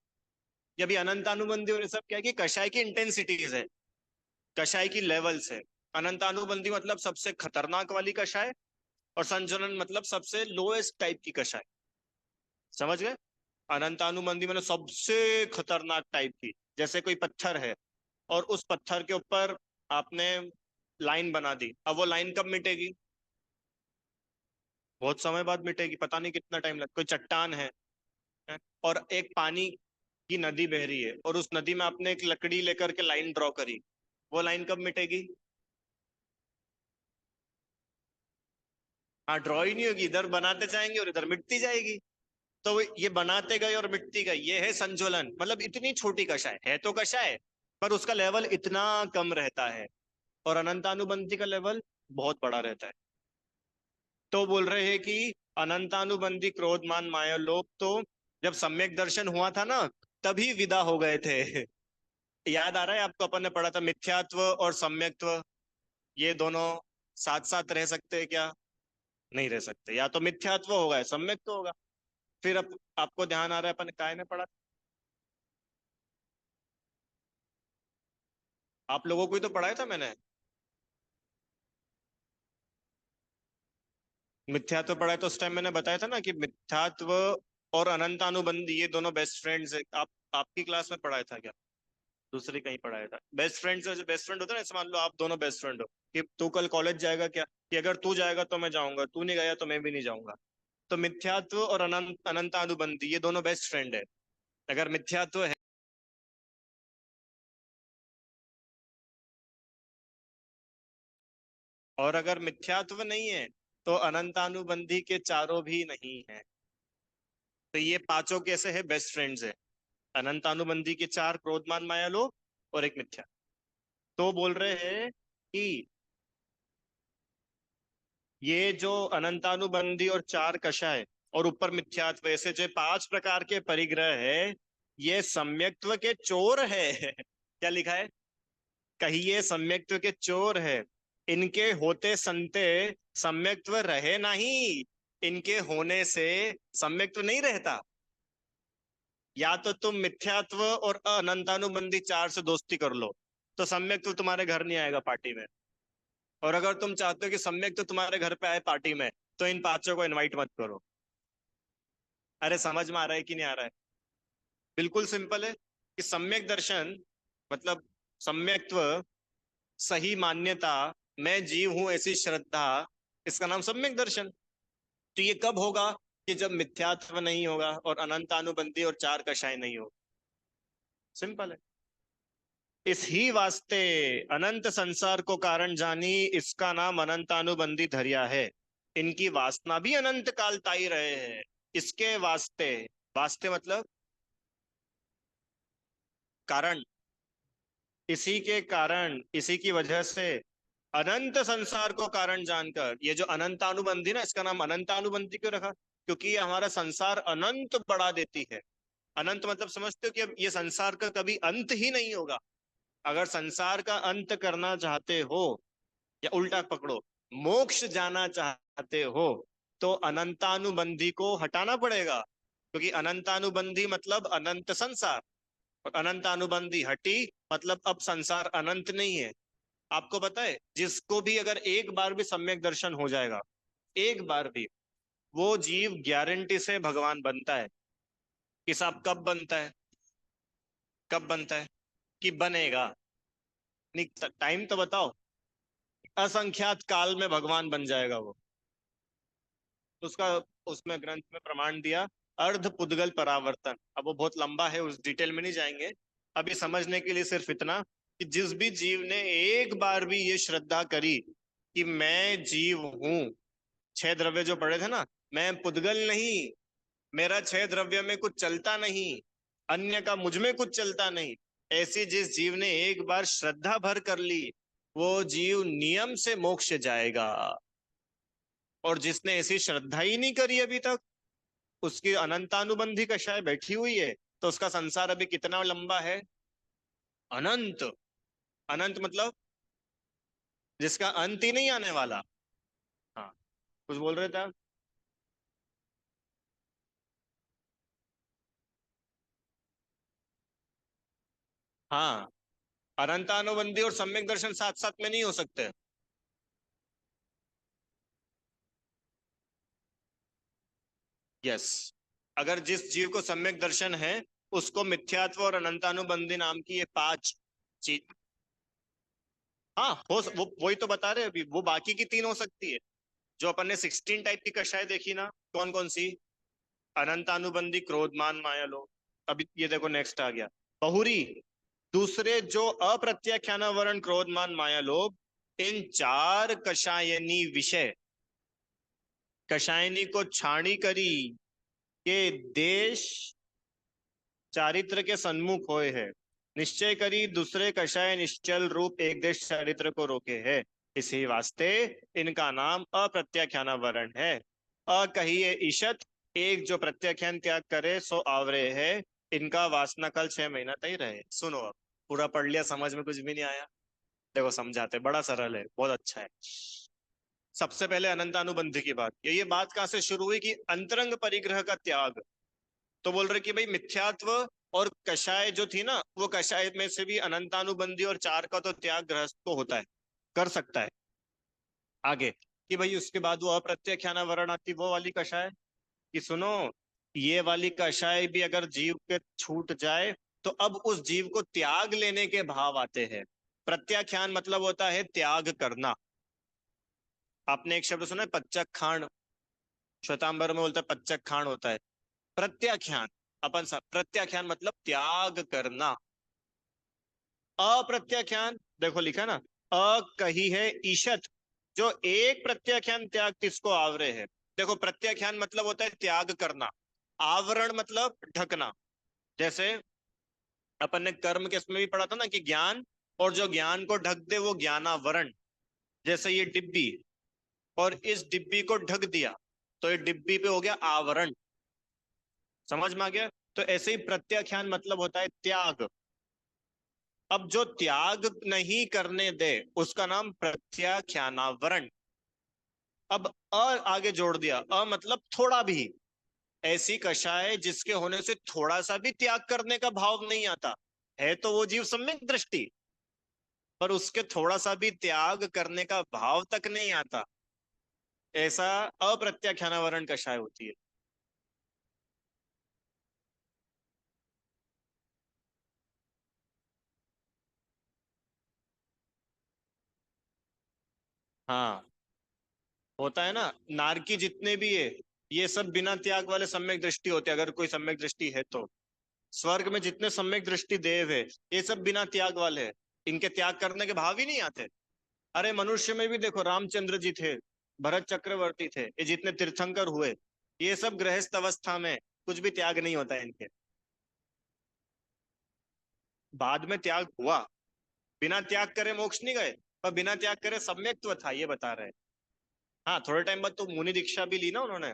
ये भी अनंतानुबंधी और ये सब क्या है कि कषाय की इंटेंसिटीज है, कषाय की लेवल्स है। अनंतानुबंधी मतलब सबसे खतरनाक वाली कषाय, और संज्वलन मतलब सबसे लोएस्ट टाइप की कषाय। समझ गए? अनंतानुबंधी मतलब सबसे खतरनाक टाइप की। जैसे कोई पत्थर है और उस पत्थर के ऊपर आपने लाइन बना दी, अब वो लाइन कब मिटेगी? बहुत समय बाद मिटेगी, पता नहीं कितना टाइम लग। कोई चट्टान है, और एक पानी की नदी बह रही है और उस नदी में आपने एक लकड़ी लेकर के लाइन ड्रॉ करी, वो लाइन कब मिटेगी? हाँ, ड्रॉ ही नहीं होगी, इधर बनाते जाएंगे और इधर मिटती जाएगी। तो ये बनाते गए और मिटती गई, ये है संज्वलन। मतलब इतनी छोटी कषाय है तो कषाय, पर उसका लेवल इतना कम रहता है। और अनंतानुबंधी का लेवल बहुत बड़ा रहता है। तो बोल रहे हैं कि अनंतानुबंधी क्रोध, मान, माया, लोभ तो जब सम्यक दर्शन हुआ था ना, तभी विदा हो गए थे। याद आ रहा है आपको, अपन ने पढ़ा था मिथ्यात्व और सम्यक्त्व, ये दोनों साथ साथ रह सकते हैं क्या? नहीं रह सकते, या तो मिथ्यात्व होगा या सम्यक्त्व होगा। फिर अब आपको ध्यान आ रहा है अपन काय में पढ़ा? आप लोगों को ही तो पढ़ाया था मैंने। मिथ्यात्व पढ़ा है तो उस टाइम मैंने बताया था ना कि मिथ्यात्व और अनंतानुबंधी ये दोनों बेस्ट फ्रेंड्स है। आप आपकी क्लास में पढ़ाया था क्या? दूसरी कहीं पढ़ाया था। बेस्ट फ्रेंड्स, जो बेस्ट फ्रेंड होता है ना, ऐसे मान लो आप दोनों बेस्ट फ्रेंड हो कि तू कल कॉलेज जाएगा क्या, कि अगर तू जाएगा तो मैं जाऊंगा, तू नहीं गया तो मैं भी नहीं जाऊंगा। तो मिथ्यात्व और अनंतानुबंधी ये दोनों बेस्ट फ्रेंड है। अगर मिथ्यात्व है और अगर मिथ्यात्व नहीं है तो अनंतानुबंधी के चारों भी नहीं है। तो ये पांचों कैसे है? बेस्ट फ्रेंड्स है। अनंतानुबंधी के चार, क्रोधमान माया लोभ और एक मिथ्या। तो बोल रहे हैं कि ये जो अनंतानुबंधी और चार कषाय और ऊपर मिथ्यात्व, ऐसे जो पांच प्रकार के परिग्रह है, ये सम्यक्त्व के चोर है। क्या लिखा है? कहिए सम्यक्त्व के चोर है। इनके होते संते सम्यक्त्व रहे नहीं। इनके होने से सम्यक्त्व नहीं रहता। या तो तुम मिथ्यात्व और अनंतानुबंधी चार से दोस्ती कर लो तो सम्यक्त्व तुम्हारे घर नहीं आएगा पार्टी में। और अगर तुम चाहते हो कि सम्यक्त्व तुम्हारे घर पे आए पार्टी में, तो इन पांचों को इनवाइट मत करो। अरे समझ में आ रहा है कि नहीं आ रहा है? बिल्कुल सिंपल है कि सम्यक दर्शन मतलब सम्यक्त्व, सही मान्यता, मैं जीव हूं ऐसी श्रद्धा, इसका नाम सम्यक दर्शन। तो ये कब होगा? कि जब मिथ्यात्व नहीं होगा और अनंतानुबंधी और चार कषाय नहीं होगा। सिंपल है। इस ही वास्ते अनंत संसार को कारण जानी, इसका नाम अनंतानुबंधी धरिया है। इनकी वासना भी अनंत काल ताई रहे हैं। इसके वास्ते, वास्ते मतलब कारण, इसी के कारण, इसी की वजह से अनंत संसार को कारण जानकर, ये जो अनंतानुबंधी ना, इसका नाम अनंतानुबंधी क्यों रखा? क्योंकि ये हमारा संसार अनंत बढ़ा देती है। अनंत मतलब समझते हो कि अब ये संसार का कभी अंत ही नहीं होगा। अगर संसार का अंत करना चाहते हो, या उल्टा पकड़ो, मोक्ष जाना चाहते हो, तो अनंतानुबंधी को हटाना पड़ेगा। क्योंकि अनंतानुबंधी मतलब अनंत संसार, और अनंतानुबंधी हटी मतलब अब संसार अनंत नहीं है। आपको पता है, जिसको भी अगर एक बार भी सम्यक दर्शन हो जाएगा, एक बार भी, वो जीव गारंटी से भगवान बनता है। कि साहब कब बनता है? कब बनता है? कि बनेगा। नहीं, टाइम तो बताओ। असंख्यात काल में भगवान बन जाएगा वो। उसका, उसमें ग्रंथ में प्रमाण दिया, अर्ध पुद्गल परावर्तन। अब वो बहुत लंबा है, उस डिटेल में नहीं जाएंगे। अभी समझने के लिए सिर्फ इतना कि जिस भी जीव ने एक बार भी ये श्रद्धा करी कि मैं जीव हूं, छह द्रव्य जो पढ़े थे ना, मैं पुद्गल नहीं, मेरा छह द्रव्य में कुछ चलता नहीं, अन्य का मुझ में कुछ चलता नहीं, ऐसी जिस जीव ने एक बार श्रद्धा भर कर ली, वो जीव नियम से मोक्ष जाएगा। और जिसने ऐसी श्रद्धा ही नहीं करी अभी तक, उसकी अनंतानुबंधी कषाय बैठी हुई है, तो उसका संसार अभी कितना लंबा है? अनंत। अनंत मतलब जिसका अंत ही नहीं आने वाला। हाँ, कुछ बोल रहे थे आप? हाँ, अनंतानुबंधी और सम्यक दर्शन साथ साथ में नहीं हो सकते। यस। अगर जिस जीव को सम्यक दर्शन है, उसको मिथ्यात्व और अनंतानुबंधी नाम की ये पांच चीज, हाँ वो वही तो बता रहे हैं अभी, वो बाकी की तीन हो सकती है। जो अपन ने 16 टाइप की कक्षाएं देखी ना, कौन कौन सी? अनंतानुबंधी, क्रोधमान माया लोभ। अभी ये देखो नेक्स्ट आ गया, बहुरी। दूसरे जो अप्रत्याख्यान वर्ण क्रोधमान माया लोभ, इन चार कषायनी विषय, कषायनी को छाणी करी के देश चारित्र के सन्मुख होए है। निश्चय करी दूसरे कषाय निश्चल रूप एक देश चारित्र को रोके है। इसी वास्ते इनका नाम अप्रत्याख्यान वर्ण है। अ कहिए ईशत, एक जो प्रत्याख्यान त्याग करे सो आवरे है। इनका वासना कल 6 महीना तक ही रहे। सुनो अब, पूरा पढ़ लिया, समझ में कुछ भी नहीं आया? देखो समझाते, बड़ा सरल है, बहुत अच्छा है। सबसे पहले अनंतानुबंधी की बात, ये बात कहां से शुरू हुई? कि अंतरंग परिग्रह का त्याग। तो बोल रहे कि भाई मिथ्यात्व और कषाय जो थी ना, वो कषाय में से भी अनंतानुबंधी और चार का तो त्याग गृहस्थ को होता है, कर सकता है। आगे, कि भाई उसके बाद वो अप्रत्याख्याना वर्ण आती, वो वाली कषाय, कि सुनो, ये वाली कषाय भी अगर जीव के छूट जाए तो अब उस जीव को त्याग लेने के भाव आते हैं। प्रत्याख्यान मतलब होता है त्याग करना। आपने एक शब्द सुना है पच्चक खाण, श्वेतांबर में बोलता है पच्चक खाण होता है। प्रत्याख्यान, प्रत्याख्यान मतलब त्याग करना। अप्रत्याख्यान देखो लिखा ना, अ कही है ईशत, जो एक प्रत्याख्यान त्याग किसको आवरे है। देखो प्रत्याख्यान मतलब होता है त्याग करना, आवरण मतलब ढकना। जैसे अपन ने कर्म के इसमें भी पढ़ा था ना कि ज्ञान, और जो ज्ञान को ढक दे वो ज्ञानावरण। जैसे ये डिब्बी, और इस डिब्बी को ढक दिया तो ये डिब्बी पे हो गया आवरण। समझ में आ गया। तो ऐसे ही प्रत्याख्यान मतलब होता है त्याग। अब जो त्याग नहीं करने दे उसका नाम प्रत्याख्यानावरण। अब आगे जोड़ दिया, मतलब थोड़ा भी, ऐसी कषाय जिसके होने से थोड़ा सा भी त्याग करने का भाव नहीं आता, है तो वो जीव सम्यक दृष्टि, पर उसके थोड़ा सा भी त्याग करने का भाव तक नहीं आता, ऐसा अप्रत्याख्यानावरण कषाय होती है। हाँ, होता है ना, नारकी जितने भी है ये सब बिना त्याग वाले सम्यक दृष्टि होते हैं, अगर कोई सम्यक दृष्टि है तो। स्वर्ग में जितने सम्यक दृष्टि देव है ये सब बिना त्याग वाले हैं, इनके त्याग करने के भाव ही नहीं आते। अरे मनुष्य में भी देखो, रामचंद्र जी थे, भरत चक्रवर्ती थे, ये जितने तीर्थंकर हुए, ये सब गृहस्थ अवस्था में कुछ भी त्याग नहीं होता है इनके। बाद में त्याग हुआ, बिना त्याग करे मोक्ष नहीं गए, पर बिना त्याग करे सम्यक्त्व था, ये बता रहे हैं। हाँ, थोड़े टाइम बाद तो मुनि दीक्षा भी ली ना उन्होंने।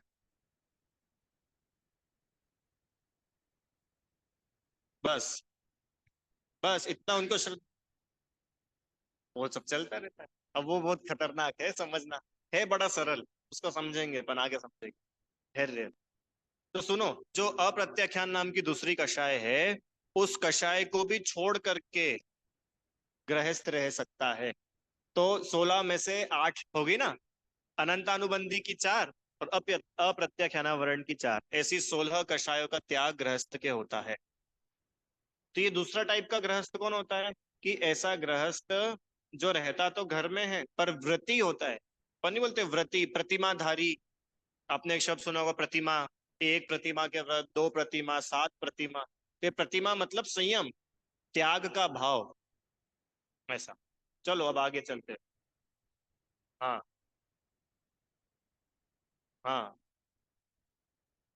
बस, बस इतना उनको वो सब चलता रहता है। अब वो बहुत खतरनाक है, समझना, है बड़ा सरल, उसको समझेंगे अपन आगे समझेंगे, धैर्य। तो सुनो, जो अप्रत्याख्यान नाम की दूसरी कषाय है, उस कषाय को भी छोड़ करके गृहस्थ रह सकता है। तो 16 में से 8 होगी ना, अनंतानुबंधी की 4 और अप्रत्याख्यानावरण की 4, ऐसी 16 कषायों का त्याग गृहस्थ के होता है। तो ये दूसरा टाइप का गृहस्थ कौन होता है, कि ऐसा गृहस्थ जो रहता तो घर में है पर व्रती होता है। पर नहीं बोलते व्रती, प्रतिमाधारी। आपने एक शब्द सुना होगा प्रतिमा, एक प्रतिमा के व्रत, दो प्रतिमा, 7 प्रतिमा। ये प्रतिमा मतलब संयम, त्याग का भाव, ऐसा। चलो अब आगे चलते हैं। हाँ, हाँ,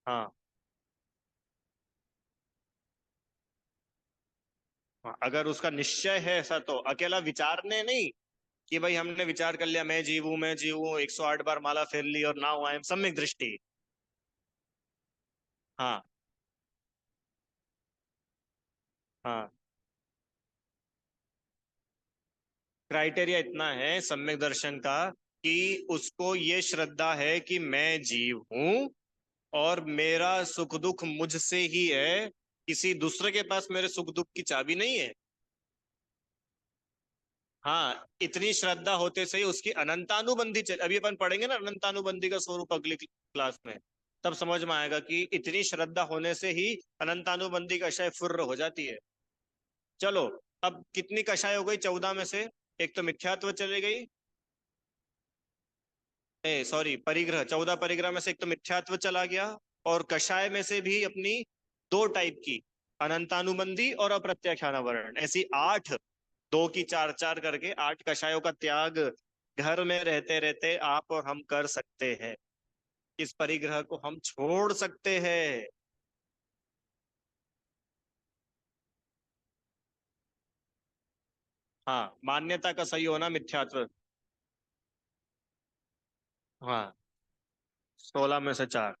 हाँ, हाँ। अगर उसका निश्चय है ऐसा, तो अकेला विचारने नहीं, कि भाई हमने विचार कर लिया मैं जीव हूं, मैं जीव हूं, 108 बार माला फेर ली और नाउ आई एम सम्यक दृष्टि। हाँ, हाँ। क्राइटेरिया इतना है सम्यक दर्शन का, कि उसको ये श्रद्धा है कि मैं जीव हूं और मेरा सुख दुख मुझसे ही है, किसी दूसरे के पास मेरे सुख दुख की चाबी नहीं है। हाँ, इतनी श्रद्धा होते से ही उसकी अनंतानुबंधी चल, अभी अपन पढ़ेंगे ना अनंतानुबंधी का स्वरूप अगली क्लास में, तब समझ में आएगा कि इतनी श्रद्धा होने से ही अनंतानुबंधी कषाय फुर्र हो जाती है। चलो, अब कितनी कषाय हो गई 14 में से, एक तो मिथ्यात्व चली गई, ए सॉरी परिग्रह, 14 परिग्रह में से एक तो मिथ्यात्व चला गया, और कषाय में से भी अपनी दो टाइप की, अनंतानुबंधी और अप्रत्याख्यानावरण, ऐसी 8, 2 की 4 4 करके 8 कषायों का त्याग घर में रहते रहते आप और हम कर सकते हैं। इस परिग्रह को हम छोड़ सकते हैं। हाँ, मान्यता का सही होना मिथ्यात्व। हाँ, 16 में से 4।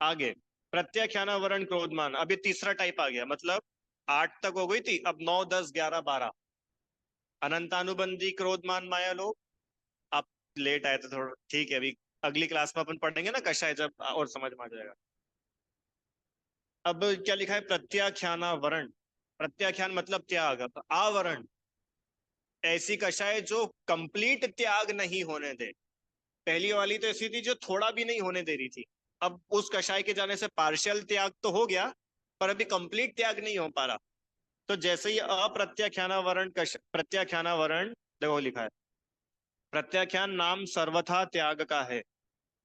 आगे, प्रत्याख्यानावरण क्रोधमान, अब ये तीसरा टाइप आ गया, मतलब 8 तक हो गई थी, अब 9 10 11 12। अनंतानुबंधी क्रोधमान माया लोग। आप लेट आए तो थोड़ा ठीक है, अभी अगली क्लास में अपन पढ़ेंगे ना कषाय, जब और समझ में आ जाएगा। अब क्या लिखा है, प्रत्याख्यानावरण। प्रत्याख्यान मतलब त्याग, अब आवरण, ऐसी कषाय जो कंप्लीट त्याग नहीं होने दे। पहली वाली तो ऐसी थी जो थोड़ा भी नहीं होने दे रही थी। अब उस कषाय के जाने से पार्शियल त्याग तो हो गया, पर अभी कंप्लीट त्याग नहीं हो पा रहा। तो जैसे ही अप्रत्याख्यानावरण प्रत्याख्यानावरण, देखो लिखा है, प्रत्याख्यान नाम सर्वथा त्याग का है,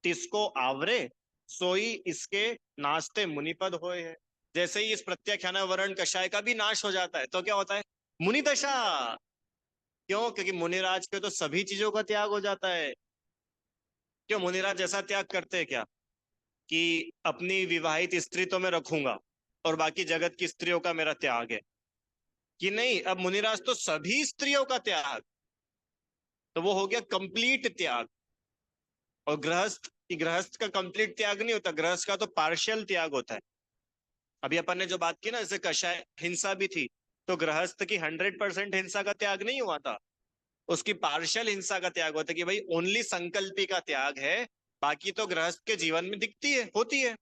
तिसको आवरे सोई इसके नाचते मुनिपद होए है। जैसे ही इस प्रत्याख्यानावरण कषाय का भी नाश हो जाता है तो क्या होता है? मुनि दशा। क्यों? क्योंकि मुनिराज के तो सभी चीजों का त्याग हो जाता है। क्यों? मुनिराज ऐसा त्याग करते हैं क्या कि अपनी विवाहित स्त्री तो मैं रखूंगा और बाकी जगत की स्त्रियों का मेरा त्याग है? कि नहीं, अब मुनिराज तो सभी स्त्रियों का त्याग, तो वो हो गया कंप्लीट त्याग। और गृहस्थ का कंप्लीट त्याग नहीं होता, गृहस्थ का तो पार्शियल त्याग होता है। अभी अपन ने जो बात की ना, जैसे कषाय हिंसा भी थी, तो गृहस्थ की 100% हिंसा का त्याग नहीं हुआ था, उसकी पार्शियल हिंसा का त्याग होता है कि भाई ओनली संकल्पी का त्याग है, बाकी तो गृहस्थ के जीवन में दिखती है, होती है।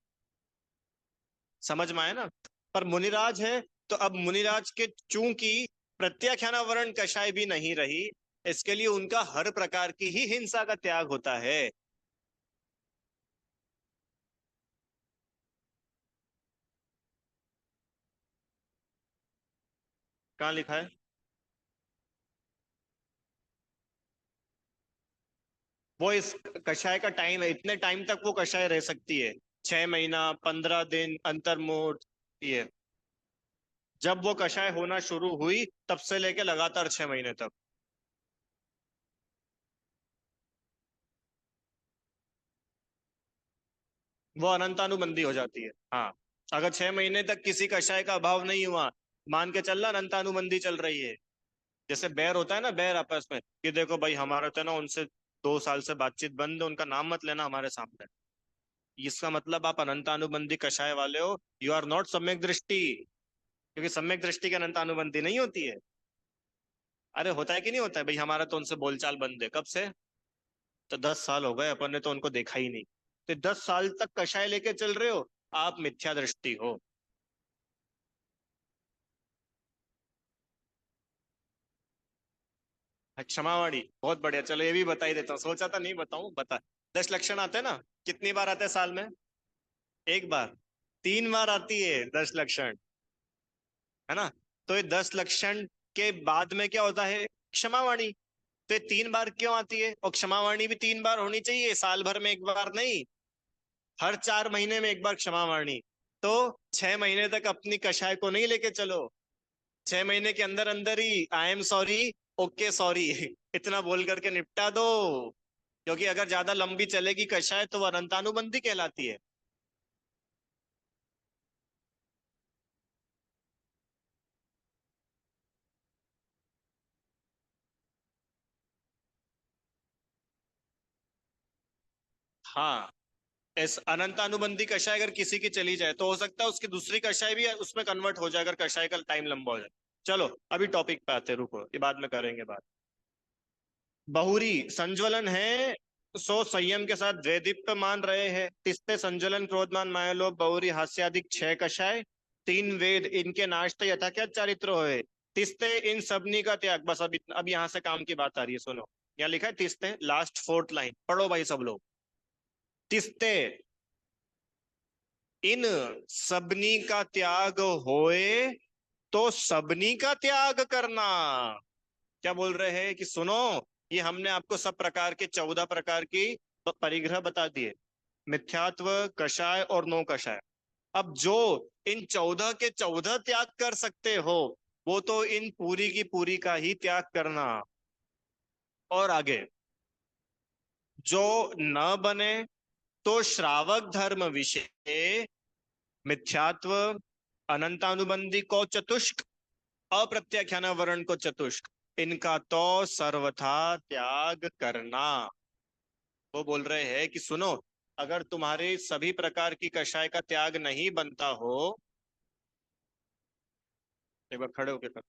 समझ में आया ना? पर मुनिराज है, तो अब मुनिराज के चूंकि प्रत्याख्यानावरण कषाय भी नहीं रही, इसके लिए उनका हर प्रकार की ही हिंसा का त्याग होता है। कहाँ लिखा है? वो इस कषाय का टाइम है, इतने टाइम तक वो कषाय रह सकती है। 6 महीना, 15 दिन अंतर्मुहूर्त, ये जब वो कषाय होना शुरू हुई तब से लेके लगातार 6 महीने तक। वो अनंतानुबंधी हो जाती है, हाँ। अगर 6 महीने तक किसी कषाय का अभाव नहीं हुआ, मान के चलना अनंतानुबंधी चल रही है। जैसे बैर होता है ना, बैर आपस में, कि देखो भाई हमारा तो ना उनसे 2 साल से बातचीत बंद है, उनका नाम मत लेना हमारे सामने। इसका मतलब आप अनंतानुबंधी कषाय वाले हो, यू आर नॉट सम्यक दृष्टि। क्योंकि सम्यक दृष्टि की अनंतानुबंधी नहीं होती है। अरे होता है कि नहीं होता है भाई, हमारा तो उनसे बोलचाल बंद है, कब से? तो 10 साल हो गए अपन ने तो उनको देखा ही नहीं। तो 10 साल तक कषाय लेके चल रहे हो, आप मिथ्या दृष्टि हो। क्षमावाणी बहुत बढ़िया, चलो ये भी बता ही देता हूँ, सोचा था नहीं बताऊं, बता। 10 लक्षण आते हैं ना, कितनी बार आते हैं साल में? एक बार। 3 बार आती है 10 लक्षण, है ना? तो ये 10 लक्षण के बाद में क्या होता है? क्षमावाणी। तो ये 3 बार क्यों आती है? और क्षमावाणी भी 3 बार होनी चाहिए, साल भर में एक बार नहीं, हर 4 महीने में एक बार क्षमावाणी। तो 6 महीने तक अपनी कषाय को नहीं लेके चलो, 6 महीने के अंदर अंदर ही I am sorry, okay sorry इतना बोल करके निपटा दो। क्योंकि अगर ज्यादा लंबी चलेगी कषाय तो वो अनंतानुबंधी कहलाती है। हाँ, इस अनंतानुबंधी कषाय अगर किसी की चली जाए तो हो सकता है उसकी दूसरी कषाय भी उसमें कन्वर्ट हो जाए, अगर कषाय का टाइम लंबा हो जाए। चलो अभी टॉपिक पे आते हैं, रुको ये बाद में करेंगे बात। बहुरी संज्वलन है, सो संयम के साथ द्वैदीप्त मान रहे हैं। तिस्ते संज्वलन, क्रोधमान, मायालोभ, बहुरी, हास्यादिक 6 कषाय, 3 वेद इनके नाचते यथा क्या चारित्र होए। तिस्ते इन सबनी का त्याग, बस अब यहाँ से काम की बात आ रही है, सुनो। यहाँ लिखा है तिस्ते, लास्ट फोर्थ लाइन पढ़ो भाई सब लोग। तिस्ते इन सबनी का त्याग होए, तो सबनी का त्याग करना। क्या बोल रहे हैं कि सुनो, ये हमने आपको सब प्रकार के 14 प्रकार की परिग्रह बता दिए, मिथ्यात्व, कषाय और नो कषाय। अब जो इन 14 के 14 त्याग कर सकते हो, वो तो इन पूरी की पूरी का ही त्याग करना। और आगे, जो न बने तो श्रावक धर्म विषय, मिथ्यात्व, अनंतानुबंधी को चतुष्क, अप्रत्याख्यान वर्ण को चतुष्क, इनका तो सर्वथा त्याग करना। वो बोल रहे हैं कि सुनो, अगर तुम्हारे सभी प्रकार की कषाय का त्याग नहीं बनता हो, एक बार खड़े होके कर,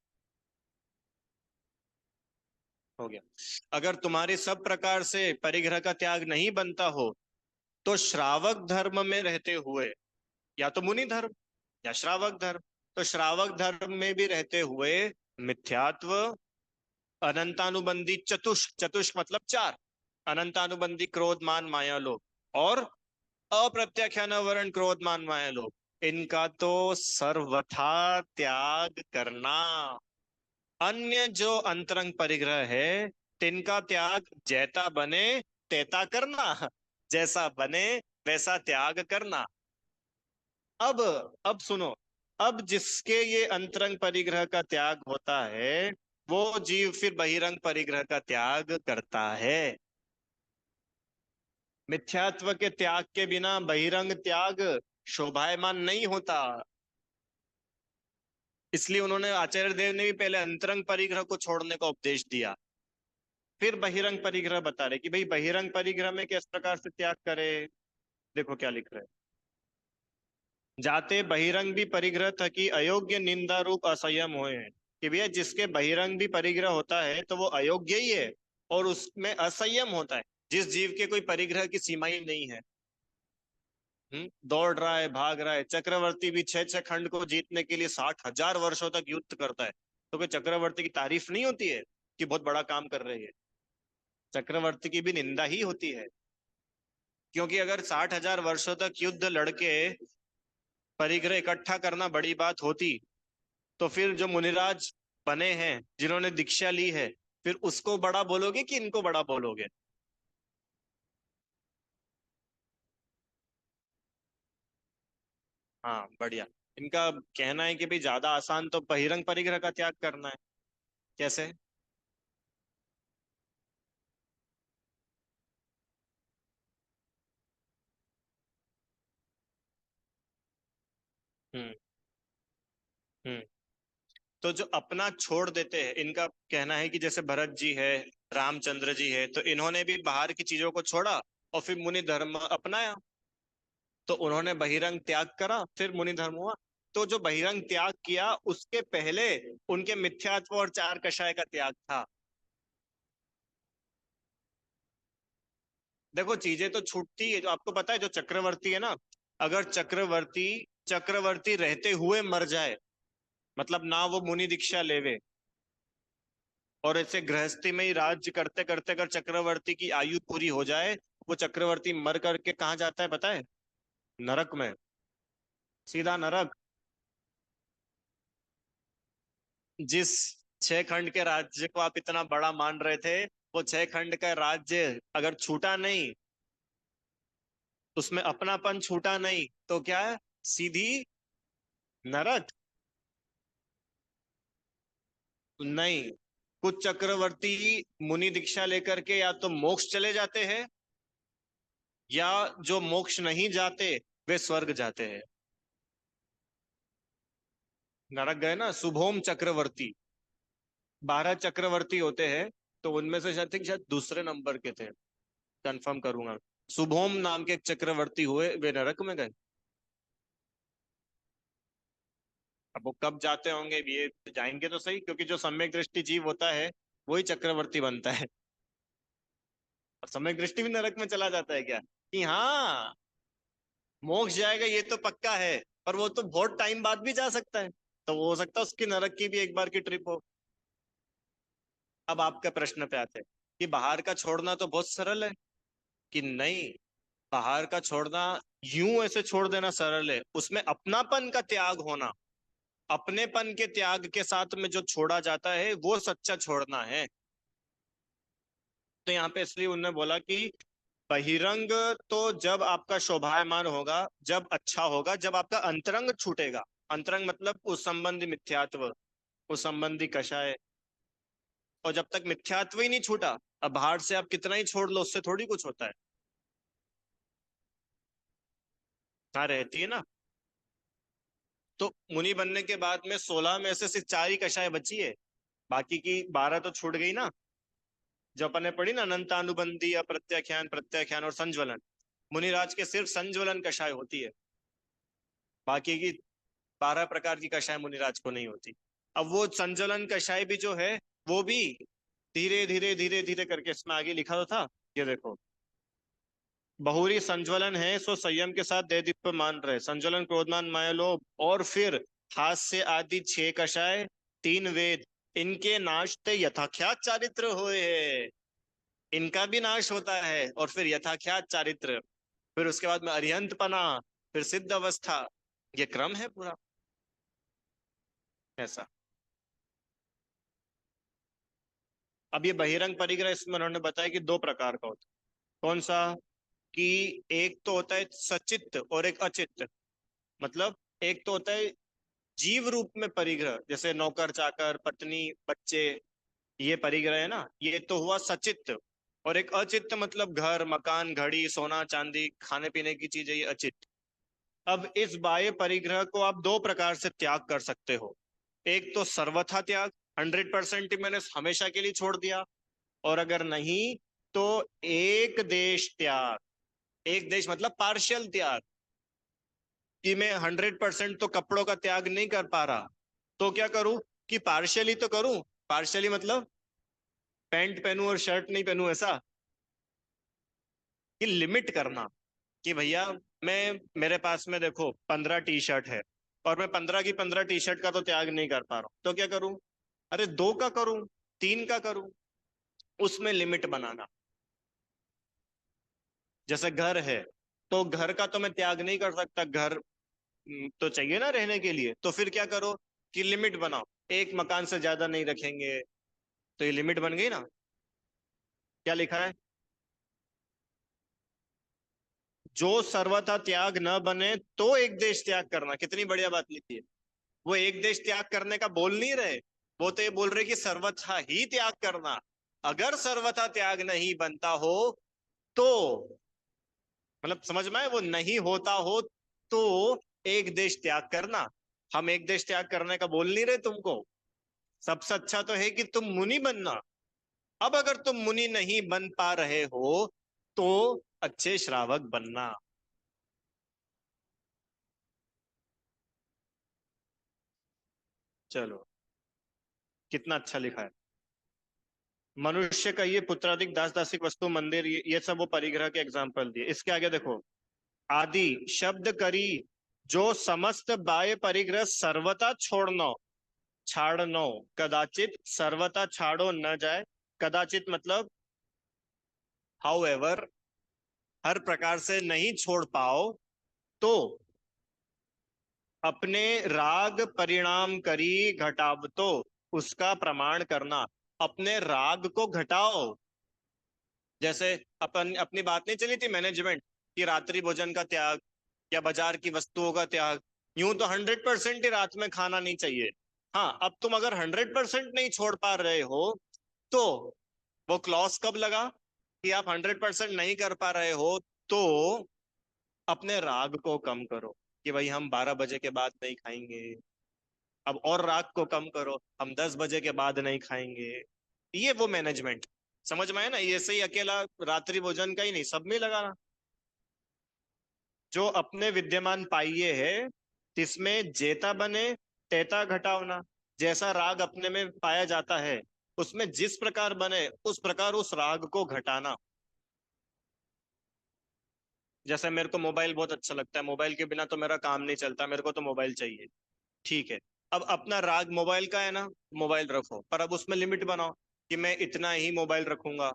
हो गया। अगर तुम्हारे सब प्रकार से परिग्रह का त्याग नहीं बनता हो, तो श्रावक धर्म में रहते हुए, या तो मुनि धर्म या श्रावक धर्म, तो श्रावक धर्म में भी रहते हुए मिथ्यात्व, अनंतानुबंधी चतुष्क, चतुष्क मतलब 4, अनंतानुबंधी क्रोध मान माया लोभ, और अप्रत्याख्यान वरण क्रोध मान माया लोभ, इनका तो सर्वथा त्याग करना। अन्य जो अंतरंग परिग्रह है, तिनका त्याग जैता बने तैता करना, जैसा बने वैसा त्याग करना। अब अब सुनो, अब जिसके ये अंतरंग परिग्रह का त्याग होता है, वो जीव फिर बहिरंग परिग्रह का त्याग करता है। मिथ्यात्व के त्याग के बिना बहिरंग त्याग शोभायमान नहीं होता। इसलिए उन्होंने, आचार्य देव ने भी पहले अंतरंग परिग्रह को छोड़ने का उपदेश दिया, फिर बहिरंग परिग्रह बता रहे कि भाई बहिरंग परिग्रह में किस प्रकार से त्याग करे। देखो क्या लिख रहे हैं। जाते बहिरंग भी परिग्रह थकी अयोग्य निंदा रूप असंयम हुए हैं, कि भैया जिसके बहिरंग भी परिग्रह होता है तो वो अयोग्य ही है, और उसमें असंयम होता है। जिस जीव के कोई परिग्रह की सीमा ही नहीं है, दौड़ रहा है, भाग रहा है। चक्रवर्ती भी छह छह खंड को जीतने के लिए 60,000 वर्षों तक युद्ध करता है, तो कोई चक्रवर्ती की तारीफ नहीं होती है कि बहुत बड़ा काम कर रहे हैं? चक्रवर्ती की भी निंदा ही होती है, क्योंकि अगर 60,000 वर्षों तक युद्ध लड़के परिग्रह इकट्ठा करना बड़ी बात होती, तो फिर जो मुनिराज बने हैं, जिन्होंने दीक्षा ली है, फिर उसको बड़ा बोलोगे कि इनको बड़ा बोलोगे? हाँ, बढ़िया। इनका कहना है कि भाई ज्यादा आसान तो बहिरंग परिग्रह का त्याग करना है। कैसे? हम्म। हम्म। तो जो अपना छोड़ देते हैं, इनका कहना है कि जैसे भरत जी है, रामचंद्र जी है, तो इन्होंने भी बाहर की चीजों को छोड़ा और फिर मुनि धर्म अपनाया। तो उन्होंने बहिरंग त्याग करा, फिर मुनि धर्म हुआ। तो जो बहिरंग त्याग किया, उसके पहले उनके मिथ्यात्व और चार कषाय का त्याग था। देखो चीजें तो छूटती है, जो आपको पता है, जो चक्रवर्ती है ना, अगर चक्रवर्ती चक्रवर्ती रहते हुए मर जाए, मतलब ना वो मुनि दीक्षा लेवे, और ऐसे गृहस्थी में ही राज्य करते करते अगर चक्रवर्ती की आयु पूरी हो जाए, वो चक्रवर्ती मर करके कहाँ जाता है पता है? नरक में। सीधा नरक। जिस छह खंड के राज्य को आप इतना बड़ा मान रहे थे, वो छह खंड का राज्य अगर छूटा नहीं, उसमें अपनापन छूटा नहीं, तो क्या है? सीधी नरक। नहीं, कुछ चक्रवर्ती मुनि दीक्षा लेकर के या तो मोक्ष चले जाते हैं, या जो मोक्ष नहीं जाते वे स्वर्ग जाते हैं। नरक गए ना, शुभोम चक्रवर्ती। 12 चक्रवर्ती होते हैं, तो उनमें से शायद think शायद दूसरे नंबर के थे, कंफर्म करूंगा। शुभोम नाम के एक चक्रवर्ती हुए, वे नरक में गए। अब वो कब जाते होंगे ये जाएंगे तो सही, क्योंकि जो सम्यक दृष्टि जीव होता है वही चक्रवर्ती बनता है। और सम्यक दृष्टि भी नरक में चला जाता है क्या? कि हाँ, मोक्ष जाएगा ये तो पक्का है, पर वो तो बहुत टाइम बाद भी जा सकता है, तो वो हो सकता है उसकी नरक की भी एक बार की ट्रिप हो। अब आपका प्रश्न पे आते हैं कि बाहर का छोड़ना तो बहुत सरल है, कि नहीं, बाहर का छोड़ना यूं ऐसे छोड़ देना सरल है, उसमें अपनापन का त्याग होना, अपनेपन के त्याग के साथ में जो छोड़ा जाता है वो सच्चा छोड़ना है। तो यहाँ पे इसलिए उन्होंने बोला कि बहिरंग तो जब आपका शोभायमान होगा, जब अच्छा होगा, जब आपका अंतरंग छूटेगा। अंतरंग मतलब उस संबंधी मिथ्यात्व, उस संबंधी कषाय। और जब तक मिथ्यात्व ही नहीं छूटा, अब बाहर से आप कितना ही छोड़ लो, उससे थोड़ी कुछ होता है। हाँ, रहती है ना। तो मुनि बनने के बाद में 16 में से सिर्फ 4 ही कषाय बची है, बाकी की 12 तो छूट गई ना। जो अपन ने पढ़ी ना, अनंतानुबंधी, अप्रत्याख्यान, प्रत्याख्यान और संज्वलन, मुनिराज के सिर्फ संज्वलन कषाय होती है, बाकी की 12 प्रकार की कषाय मुनिराज को नहीं होती। अब वो संज्वलन कषाय भी जो है, वो भी धीरे धीरे धीरे धीरे करके, इसमें आगे लिखा तो था, ये देखो, बहुरी संज्वलन है सो संयम के साथ दे दीप्य मान रहे, संज्वलन क्रोधमान माया लोभ, और फिर हास्य आदि 6 कषाय, 3 वेद, इनके नाश ते यथाख्यात चारित्र होए है। इनका भी नाश होता है, और फिर यथाख्यात चारित्र, फिर उसके बाद में अरिहंतपना, फिर सिद्ध अवस्था। ये क्रम है पूरा ऐसा। अब ये बहिरंग परिग्रह, इसमें उन्होंने बताया कि दो प्रकार का होता है। कौन सा? कि एक तो होता है सचित्त और एक अचित्त। मतलब एक तो होता है जीव रूप में परिग्रह, जैसे नौकर चाकर पत्नी बच्चे, ये परिग्रह है ना, ये तो हुआ सचित्त। और एक अचित्त मतलब घर मकान घड़ी सोना चांदी खाने पीने की चीजें, ये अचित्त। अब इस बाह्य परिग्रह को आप दो प्रकार से त्याग कर सकते हो। एक तो सर्वथा त्याग, 100% ही मैंने हमेशा के लिए छोड़ दिया। और अगर नहीं तो एक देश त्याग। एक देश मतलब पार्शियल त्याग, कि मैं 100% तो कपड़ों का त्याग नहीं कर पा रहा, तो क्या करूं? कि पार्शियली तो करूं। पार्शियली मतलब पैंट पहनूं और शर्ट नहीं पहनूं, ऐसा। कि लिमिट करना, कि भैया मैं, मेरे पास में देखो 15 टी शर्ट है, और मैं 15 की 15 टी शर्ट का तो त्याग नहीं कर पा रहा हूं, तो क्या करूं? अरे दो का करूं, तीन का करूं। उसमें लिमिट बनाना। जैसे घर है, तो घर का तो मैं त्याग नहीं कर सकता, घर तो चाहिए ना रहने के लिए, तो फिर क्या करो? कि लिमिट बनाओ, एक मकान से ज्यादा नहीं रखेंगे। तो ये लिमिट बन गई ना। क्या लिखा है? जो सर्वथा त्याग न बने तो एक देश त्याग करना। कितनी बढ़िया बात लिखी है। वो एक देश त्याग करने का बोल नहीं रहे, वो तो ये बोल रहे कि सर्वथा ही त्याग करना। अगर सर्वथा त्याग नहीं बनता हो तो, मतलब समझ में आए, वो नहीं होता हो तो एक देश त्याग करना। हम एक देश त्याग करने का बोल नहीं रहे तुमको। सबसे अच्छा तो है कि तुम मुनि बनना। अब अगर तुम मुनि नहीं बन पा रहे हो तो अच्छे श्रावक बनना। चलो, कितना अच्छा लिखा है। मनुष्य का ये पुत्राधिक दास दासिक वस्तु मंदिर, ये सब वो परिग्रह के एग्जाम्पल दिए। इसके आगे देखो, आदि शब्द करी, जो समस्त बाह्य परिग्रह सर्वता छोड़नो छाड़नो, कदाचित सर्वता छाड़ो न जाए। कदाचित मतलब हाउ एवर, हर प्रकार से नहीं छोड़ पाओ तो अपने राग परिणाम करी घटाव तो, उसका प्रमाण करना। अपने राग को घटाओ। जैसे अपन अपनी बात नहीं चली थी मैनेजमेंट, कि रात्रि भोजन का त्याग या बाजार की वस्तुओं का त्याग। यूं तो 100% ही रात में खाना नहीं चाहिए। हाँ, अब तुम अगर 100% नहीं छोड़ पा रहे हो तो वो क्लॉज कब लगा? कि आप 100% नहीं कर पा रहे हो तो अपने राग को कम करो, कि भाई हम 12 बजे के बाद नहीं खाएंगे। अब और राग को कम करो, हम 10 बजे के बाद नहीं खाएंगे। ये वो मैनेजमेंट, समझ में है ना? ये सही अकेला रात्रि भोजन का ही नहीं, सब में लगाना। जो अपने विद्यमान पाइये है, तिसमें जेता बने तेता घटावना। जैसा राग अपने में पाया जाता है, उसमें जिस प्रकार बने उस प्रकार उस राग को घटाना। जैसे मेरे को मोबाइल बहुत अच्छा लगता है, मोबाइल के बिना तो मेरा काम नहीं चलता, मेरे को तो मोबाइल चाहिए। ठीक है, अब अपना राग मोबाइल का है ना, मोबाइल रखो, पर अब उसमें लिमिट बनाओ कि मैं इतना ही मोबाइल रखूंगा।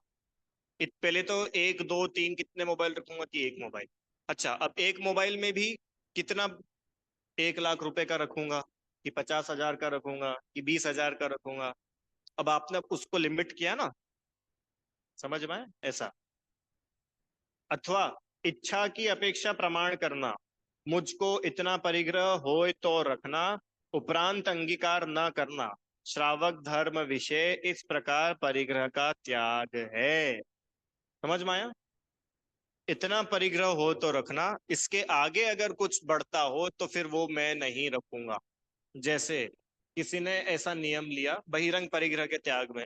पहले तो एक दो तीन कितने मोबाइल रखूंगा? कि एक मोबाइल। अच्छा, अब एक मोबाइल में भी कितना? 1 लाख रुपए का रखूंगा, कि 50 हजार का रखूंगा, कि 20 हजार का रखूंगा। अब आपने उसको लिमिट किया ना, समझ में आया? ऐसा। अथवा इच्छा की अपेक्षा प्रमाण करना, मुझको इतना परिग्रह होए तो रखना, उपरांत अंगीकार न करना, श्रावक धर्म विषय इस प्रकार परिग्रह का त्याग है। समझ में आया? इतना परिग्रह हो तो रखना, इसके आगे अगर कुछ बढ़ता हो तो फिर वो मैं नहीं रखूंगा। जैसे किसी ने ऐसा नियम लिया बहिरंग परिग्रह के त्याग में,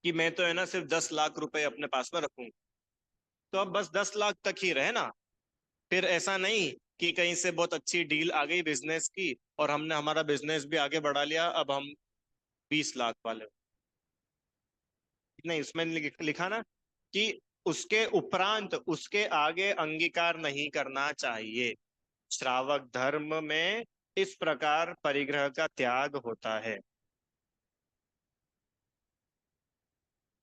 कि मैं तो है ना सिर्फ 10 लाख रुपए अपने पास में रखूंगा। तो अब बस 10 लाख तक ही रहे ना। फिर ऐसा नहीं कि कहीं से बहुत अच्छी डील आ गई बिजनेस की, और हमने हमारा बिजनेस भी आगे बढ़ा लिया, अब हम 20 लाख वाले। नहीं, उसमें लिखा ना कि उसके उपरांत उसके आगे अंगीकार नहीं करना चाहिए। श्रावक धर्म में इस प्रकार परिग्रह का त्याग होता है।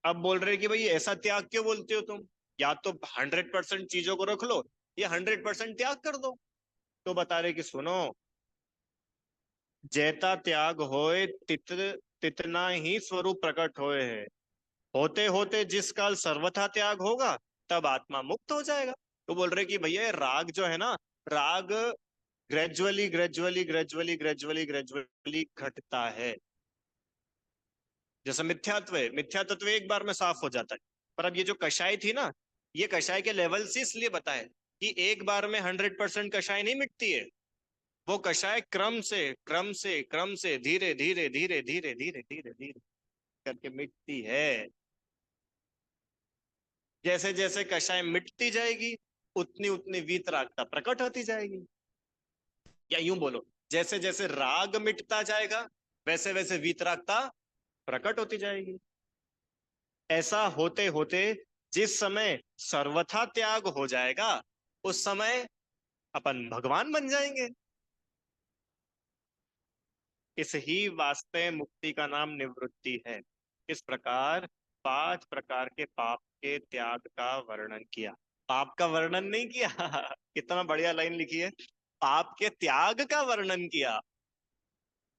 अब बोल रहे कि भाई ऐसा त्याग क्यों बोलते हो तुम, या तो 100% चीजों को रख लो या 100% त्याग कर दो। तो बता रहे कि सुनो, जैता त्याग होए तित तितना ही स्वरूप प्रकट होए है। होते होते जिस काल सर्वथा त्याग होगा, तब आत्मा मुक्त हो जाएगा। तो बोल रहे कि भैया ये राग जो है ना, राग gradually gradually gradually gradually gradually घटता है। जैसे मिथ्यात्व है, मिथ्यात्व एक बार में साफ हो जाता है। पर अब ये जो कषाय थी ना, ये कषाय के लेवल से इसलिए बताए कि एक बार में 100% कषाय नहीं मिटती है। वो कषाय क्रम से क्रम से क्रम से धीरे धीरे धीरे धीरे धीरे धीरे धीरे करके मिटती है। जैसे जैसे कषाय मिटती जाएगी, उतनी उतनी वीतरागता प्रकट होती जाएगी। या यूं बोलो, जैसे जैसे राग मिटता जाएगा, वैसे वैसे वीतरागता प्रकट होती जाएगी। ऐसा होते होते जिस समय सर्वथा त्याग हो जाएगा, उस समय अपन भगवान बन जाएंगे। इस ही वास्ते मुक्ति का नाम निवृत्ति है। इस प्रकार 5 प्रकार के पाप के त्याग का वर्णन किया। पाप का वर्णन नहीं किया कितना बढ़िया लाइन लिखी है, पाप के त्याग का वर्णन किया।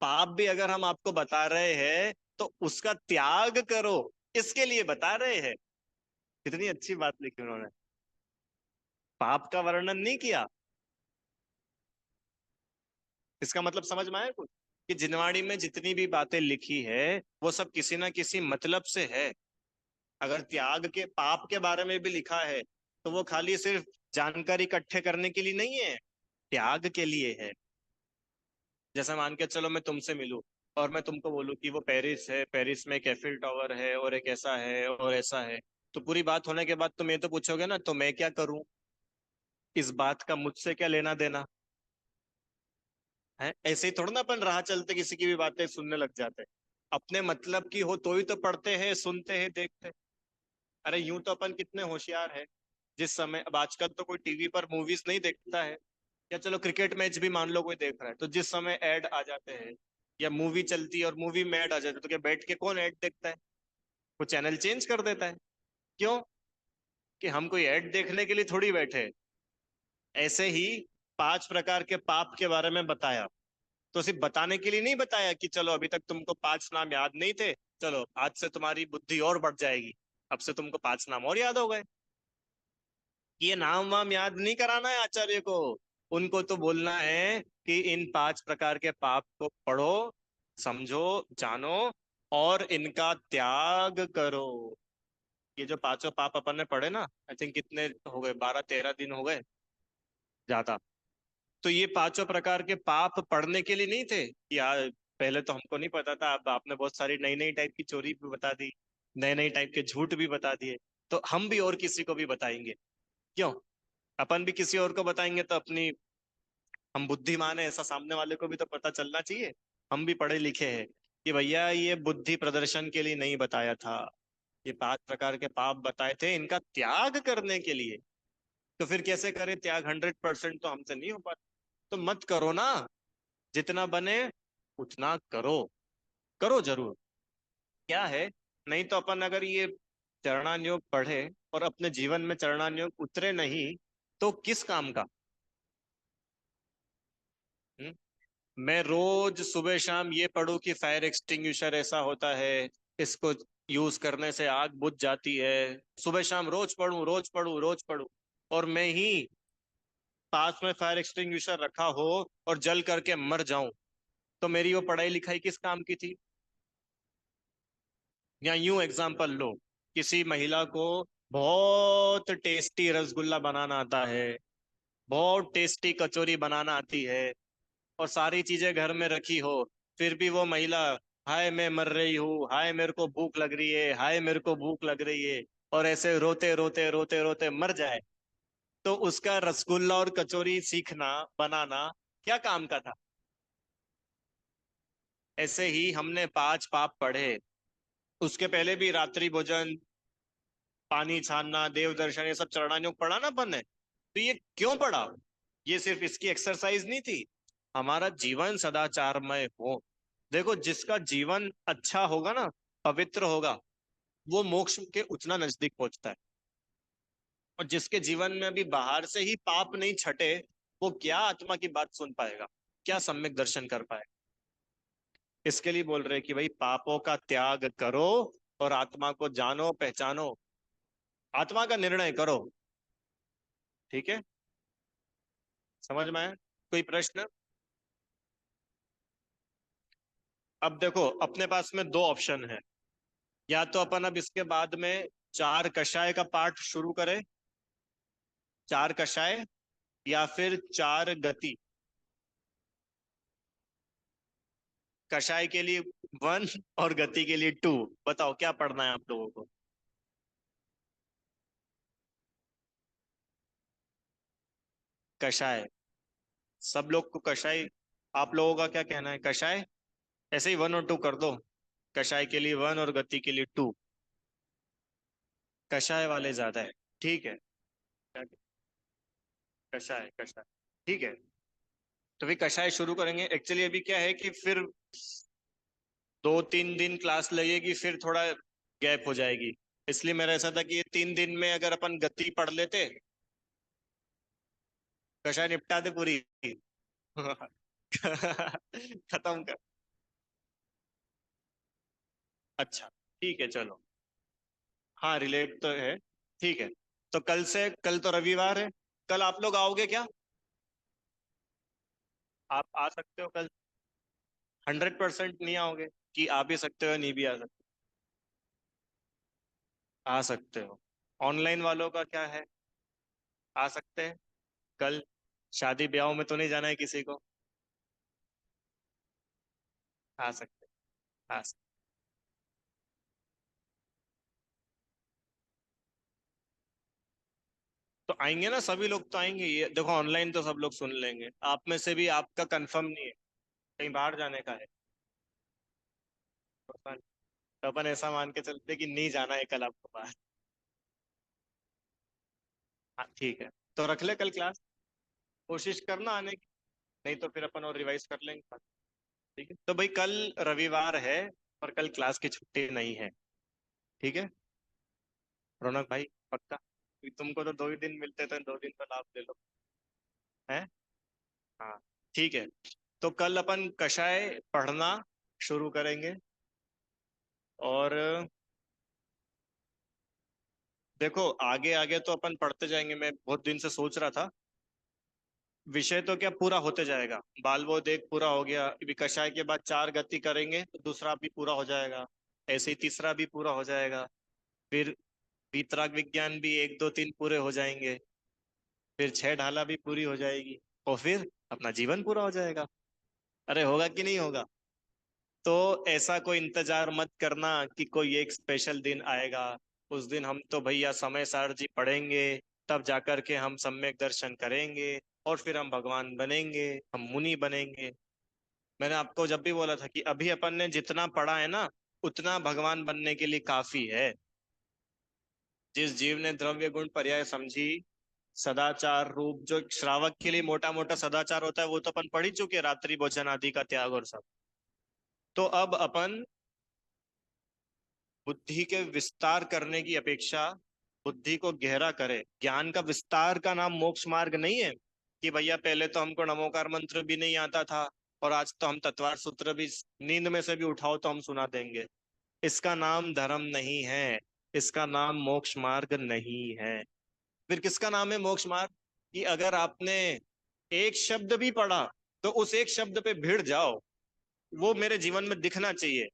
पाप भी अगर हम आपको बता रहे हैं तो उसका त्याग करो, इसके लिए बता रहे हैं। कितनी अच्छी बात लिखी उन्होंने, पाप का वर्णन नहीं किया। इसका मतलब समझ में आया कुछ, कि जिनवाणी में जितनी भी बातें लिखी है वो सब किसी ना किसी मतलब से है। अगर त्याग के पाप के बारे में भी लिखा है तो वो खाली सिर्फ जानकारी इकट्ठे करने के लिए नहीं है, त्याग के लिए है। जैसे मान के चलो मैं तुमसे मिलूं और मैं तुमको बोलूं कि वो पेरिस है, पेरिस में एक एफिल टावर है और एक ऐसा है और ऐसा है, तो पूरी बात होने के बाद तुम ये तो पूछोगे ना, तो मैं क्या करूं, इस बात का मुझसे क्या लेना देना है। ऐसे ही थोड़ा ना अपन राह चलते किसी की भी बातें सुनने लग जाते हैं। अपने मतलब की हो तो ही तो पढ़ते हैं, सुनते हैं, देखते हैं। अरे यूं तो अपन कितने होशियार हैं, जिस समय अब आजकल तो कोई टीवी पर मूवीज नहीं देखता है, या चलो क्रिकेट मैच भी मान लो कोई देख रहा है, तो जिस समय ऐड आ जाते हैं या मूवी चलती है और मूवी में ऐड आ जाते हैं, तो क्या बैठ के कौन ऐड देखता है, वो चैनल चेंज कर देता है। क्यों? कि हम कोई ऐड देखने के लिए थोड़ी बैठे हैं। ऐसे ही 5 प्रकार के पाप के बारे में बताया, तो सिर्फ बताने के लिए नहीं बताया कि चलो अभी तक तुमको 5 नाम याद नहीं थे, चलो आज से तुम्हारी बुद्धि और बढ़ जाएगी, अब से तुमको 5 नाम और याद हो गए। ये नाम वाम याद नहीं कराना है आचार्य को, उनको तो बोलना है कि इन 5 प्रकार के पाप को पढ़ो, समझो, जानो और इनका त्याग करो। ये जो 5 पाप अपन ने पढ़े ना, आई थिंक कितने हो गए, 12-13 दिन हो गए ज्यादा। तो ये 5 प्रकार के पाप पढ़ने के लिए नहीं थे कि यार पहले तो हमको नहीं पता था, अब आपने बहुत सारी नई नई टाइप की चोरी भी बता दी, नए नए टाइप के झूठ भी बता दिए, तो हम भी और किसी को भी बताएंगे। क्यों? अपन भी किसी और को बताएंगे तो अपनी, हम बुद्धिमान है ऐसा सामने वाले को भी तो पता चलना चाहिए, हम भी पढ़े लिखे हैं, कि भैया ये बुद्धि प्रदर्शन के लिए नहीं बताया था, ये 5 प्रकार के पाप बताए थे इनका त्याग करने के लिए। तो फिर कैसे करें त्याग, 100% तो हमसे नहीं हो पाता। तो मत करो ना, जितना बने उतना करो, करो जरूर। क्या है, नहीं तो अपन अगर ये चरणान्योग पढ़े और अपने जीवन में चरणान्योग उतरे नहीं, तो किस काम का। हम्म? मैं रोज सुबह शाम ये पढूं कि फायर एक्सटिंग्विशर ऐसा होता है, इसको यूज करने से आग बुझ जाती है, सुबह शाम रोज पढूं रोज पढूं रोज पढूं, और मैं ही पास में फायर एक्सटिंग्विशर रखा हो और जल करके मर जाऊं, तो मेरी वो पढ़ाई लिखाई किस काम की थी। या यूं एग्जाम्पल लो, किसी महिला को बहुत टेस्टी रसगुल्ला बनाना आता है, बहुत टेस्टी कचौरी बनाना आती है, और सारी चीजें घर में रखी हो, फिर भी वो महिला हाय मैं मर रही हूँ, हाय मेरे को भूख लग रही है, हाय मेरे को भूख लग रही है, और ऐसे रोते रोते रोते रोते मर जाए, तो उसका रसगुल्ला और कचौरी सीखना, बनाना क्या काम का था। ऐसे ही हमने 5 पाप पढ़े, उसके पहले भी रात्रि भोजन, पानी छानना, देव दर्शन, ये सब चरणानुग पढ़ा ना अपन ने, तो ये क्यों पढ़ा, ये सिर्फ इसकी एक्सरसाइज नहीं थी, हमारा जीवन सदाचारमय हो। देखो जिसका जीवन अच्छा होगा ना, पवित्र होगा, वो मोक्ष के उतना नजदीक पहुंचता है। और जिसके जीवन में अभी बाहर से ही पाप नहीं छटे, वो क्या आत्मा की बात सुन पाएगा, क्या सम्यक दर्शन कर पाएगा। इसके लिए बोल रहे हैं कि भाई पापों का त्याग करो और आत्मा को जानो पहचानो, आत्मा का निर्णय करो। ठीक है, समझ में आया? कोई प्रश्न? अब देखो अपने पास में दो ऑप्शन है, या तो अपन अब इसके बाद में चार कषाय का पाठ शुरू करें, चार कषाय, या फिर चार गति। कषाय के लिए वन और गति के लिए टू। बताओ क्या पढ़ना है आप लोगों को? कषाय, सब लोग को कषाय। आप लोगों का क्या कहना है, कषाय? ऐसे ही वन और टू कर दो, कषाय के लिए वन और गति के लिए टू। कषाय वाले ज्यादा है। ठीक है, कषाय कषाय। ठीक है, तो फिर कषाय शुरू करेंगे। एक्चुअली अभी क्या है कि फिर 2-3 दिन क्लास लगेगी, फिर थोड़ा गैप हो जाएगी। इसलिए मेरा ऐसा था कि ये 3 दिन में अगर अपन गति पढ़ लेते, कषाय निपटा दे पूरी। खत्म कर। अच्छा, ठीक है चलो। हाँ रिलेट तो है। ठीक है, तो कल से, कल तो रविवार है, कल आप लोग आओगे क्या? आप आ सकते हो कल? 100% नहीं आओगे, कि आ भी सकते हो नहीं भी आ सकते? आ सकते हो। ऑनलाइन वालों का क्या है? आ सकते हैं कल? शादी ब्याह में तो नहीं जाना है किसी को? आ सकते हैं, आ सकते। तो आएंगे ना सभी लोग, तो आएंगे। ये देखो ऑनलाइन तो सब लोग सुन लेंगे, आप में से भी आपका कंफर्म नहीं है, कहीं बाहर जाने का है। तो अपन ऐसा मान के चलते कि नहीं जाना है कल आपको बाहर। हाँ ठीक है, तो रख ले कल क्लास, कोशिश करना आने की। नहीं तो फिर अपन और रिवाइज कर लेंगे। ठीक है, तो भाई कल रविवार है और कल क्लास की छुट्टी नहीं है। ठीक है रौनक भाई, पक्का? क्योंकि तुमको तो 2 ही दिन मिलते थे, 2 दिन का लाभ ले लो। है? हाँ ठीक है, तो कल अपन कषाय पढ़ना शुरू करेंगे। और देखो आगे आगे तो अपन पढ़ते जाएंगे, मैं बहुत दिन से सोच रहा था। विषय तो क्या पूरा होते जाएगा, बाल वो देख पूरा हो गया, अभी कषाय के बाद चार गति करेंगे तो दूसरा भी पूरा हो जाएगा, ऐसे ही तीसरा भी पूरा हो जाएगा। फिर वीतराग विज्ञान भी 1 2 3 पूरे हो जाएंगे। फिर छह ढाला भी पूरी हो जाएगी, और फिर अपना जीवन पूरा हो जाएगा। अरे होगा कि नहीं होगा? तो ऐसा कोई इंतजार मत करना कि कोई एक स्पेशल दिन आएगा, उस दिन हम तो भैया समय सार जी पढ़ेंगे, तब जाकर के हम सम्यक दर्शन करेंगे, और फिर हम भगवान बनेंगे, हम मुनि बनेंगे। मैंने आपको जब भी बोला था कि अभी अपन ने जितना पढ़ा है ना, उतना भगवान बनने के लिए काफी है। जिस जीव ने द्रव्य गुण पर्याय समझी, सदाचार रूप, जो श्रावक के लिए मोटा मोटा सदाचार होता है वो तो अपन पढ़ ही चुके हैं, रात्रि भोजन आदि का त्याग और सब। तो अब अपन बुद्धि के विस्तार करने की अपेक्षा बुद्धि को गहरा करे। ज्ञान का विस्तार का नाम मोक्ष मार्ग नहीं है कि भैया पहले तो हमको नमोकार मंत्र भी नहीं आता था, और आज तो हम तत्वार सूत्र भी नींद में से भी उठाओ तो हम सुना देंगे। इसका नाम धर्म नहीं है, इसका नाम मोक्ष मार्ग नहीं है। फिर किसका नाम है मोक्ष मार्ग? कि अगर आपने एक शब्द भी पढ़ा तो उस एक शब्द पे भिड़ जाओ, वो मेरे जीवन में दिखना चाहिए।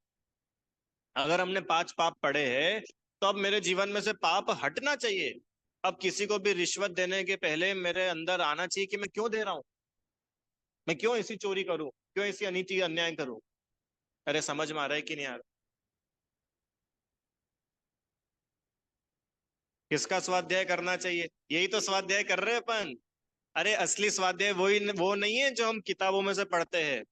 अगर हमने 5 पाप पढ़े हैं, तो अब मेरे जीवन में से पाप हटना चाहिए। अब किसी को भी रिश्वत देने के पहले मेरे अंदर आना चाहिए कि मैं क्यों दे रहा हूं, मैं क्यों ऐसी चोरी करूं, क्यों ऐसी अनीति अन्याय करूं। अरे समझ में आ रहा है कि नहीं आ रहा? किसका स्वाध्याय करना चाहिए? यही तो स्वाध्याय कर रहे हैं अपन। अरे असली स्वाध्याय वही, वो नहीं है जो हम किताबों में से पढ़ते हैं।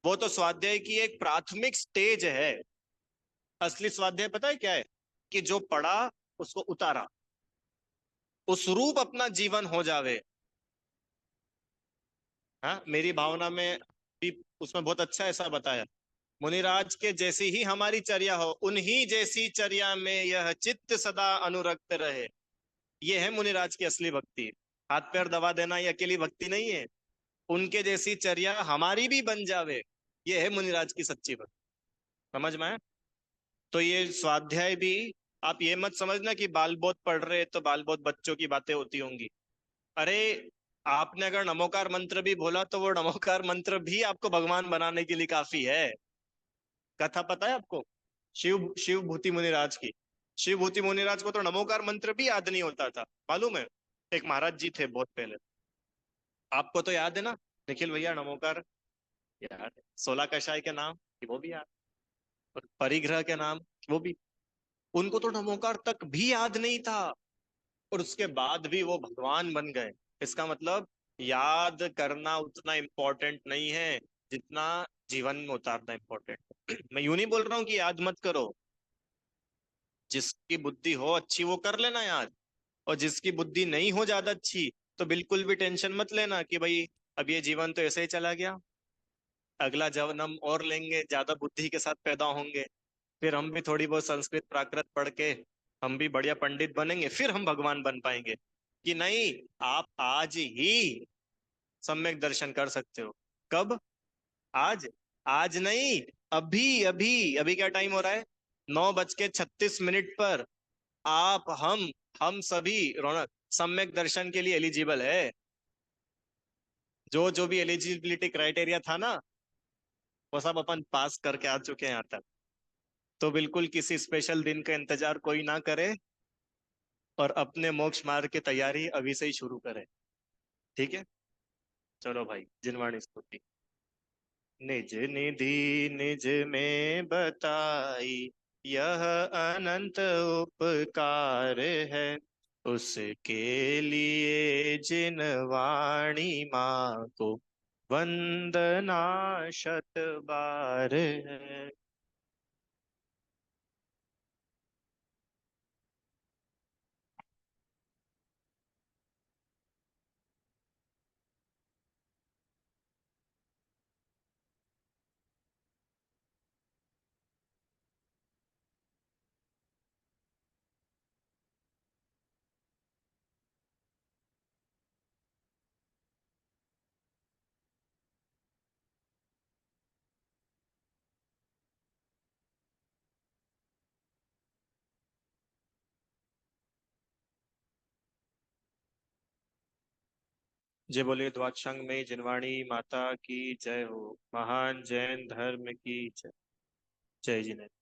वो तो स्वाध्याय की एक प्राथमिक स्टेज है। असली स्वाध्याय पता है क्या है? कि जो पढ़ा उसको उतारा, उस रूप अपना जीवन हो जावे। हाँ मेरी भावना में भी उसमें बहुत अच्छा ऐसा बताया मुनिराज के जैसी ही हमारी चर्या हो, उन्हीं जैसी चर्या में यह चित्त सदा अनुरक्त रहे। ये है मुनिराज की असली भक्ति। हाथ पैर दबा देना ये अकेली भक्ति नहीं है। उनके जैसी चर्या हमारी भी बन जावे, ये है मुनिराज की सच्ची भक्ति। समझ में आया? तो ये स्वाध्याय भी, आप ये मत समझना कि बाल बोध पढ़ रहे तो बाल बोध बच्चों की बातें होती होंगी। अरे, आपने अगर नमोकार मंत्र भी बोला तो वो नमोकार मंत्र भी आपको भगवान बनाने के लिए काफी है। कथा पता है आपको? शिव शिव भूति मुनिराज की। शिव भूति मुनिराज को तो नमोकार मंत्र भी याद नहीं होता था, मालूम है? एक महाराज जी थे बहुत पहले, आपको तो याद है ना, निखिल भैया, नमोकार याद है। 16 कषाय के नाम वो भी याद, और परिग्रह के नाम वो भी। उनको तो नमोकार तक भी याद नहीं था, और उसके बाद भी वो भगवान बन गए। इसका मतलब याद करना उतना इम्पोर्टेंट नहीं है जितना जीवन में उतारना इम्पोर्टेंट। मैं यूं नहीं बोल रहा हूँ कि याद मत करो, जिसकी बुद्धि हो अच्छी वो कर लेना याद, और जिसकी बुद्धि नहीं हो ज्यादा अच्छी तो बिल्कुल भी टेंशन मत लेना कि भाई अब ये जीवन तो ऐसे ही चला गया, अगला जन्म और लेंगे, ज्यादा बुद्धि के साथ पैदा होंगे, फिर हम भी थोड़ी बहुत संस्कृत प्राकृत पढ़ के हम भी बढ़िया पंडित बनेंगे, फिर हम भगवान बन पाएंगे। कि नहीं, आप आज ही सम्यक दर्शन कर सकते हो। कब? आज? आज नहीं, अभी अभी। अभी क्या टाइम हो रहा है? 9:36 पर। आप हम सभी, रौनक, सम्यक दर्शन के लिए एलिजिबल है। जो जो भी एलिजिबिलिटी क्राइटेरिया था ना, वो सब अपन पास करके आ चुके हैं यहाँ तक। तो बिल्कुल किसी स्पेशल दिन का इंतजार कोई ना करे, और अपने मोक्ष मार्ग की तैयारी अभी से ही शुरू करे। ठीक है? चलो भाई, जिनवाणी स्तुति। निज निधि निज में बताई, यह अनंत उपकार है, उसके लिए जिन वाणी माँ को वंदना शत बार है। जय बोले द्वादशंग में जिनवाणी माता की जय हो। महान जैन धर्म की जय। जय जिनेन्द्र।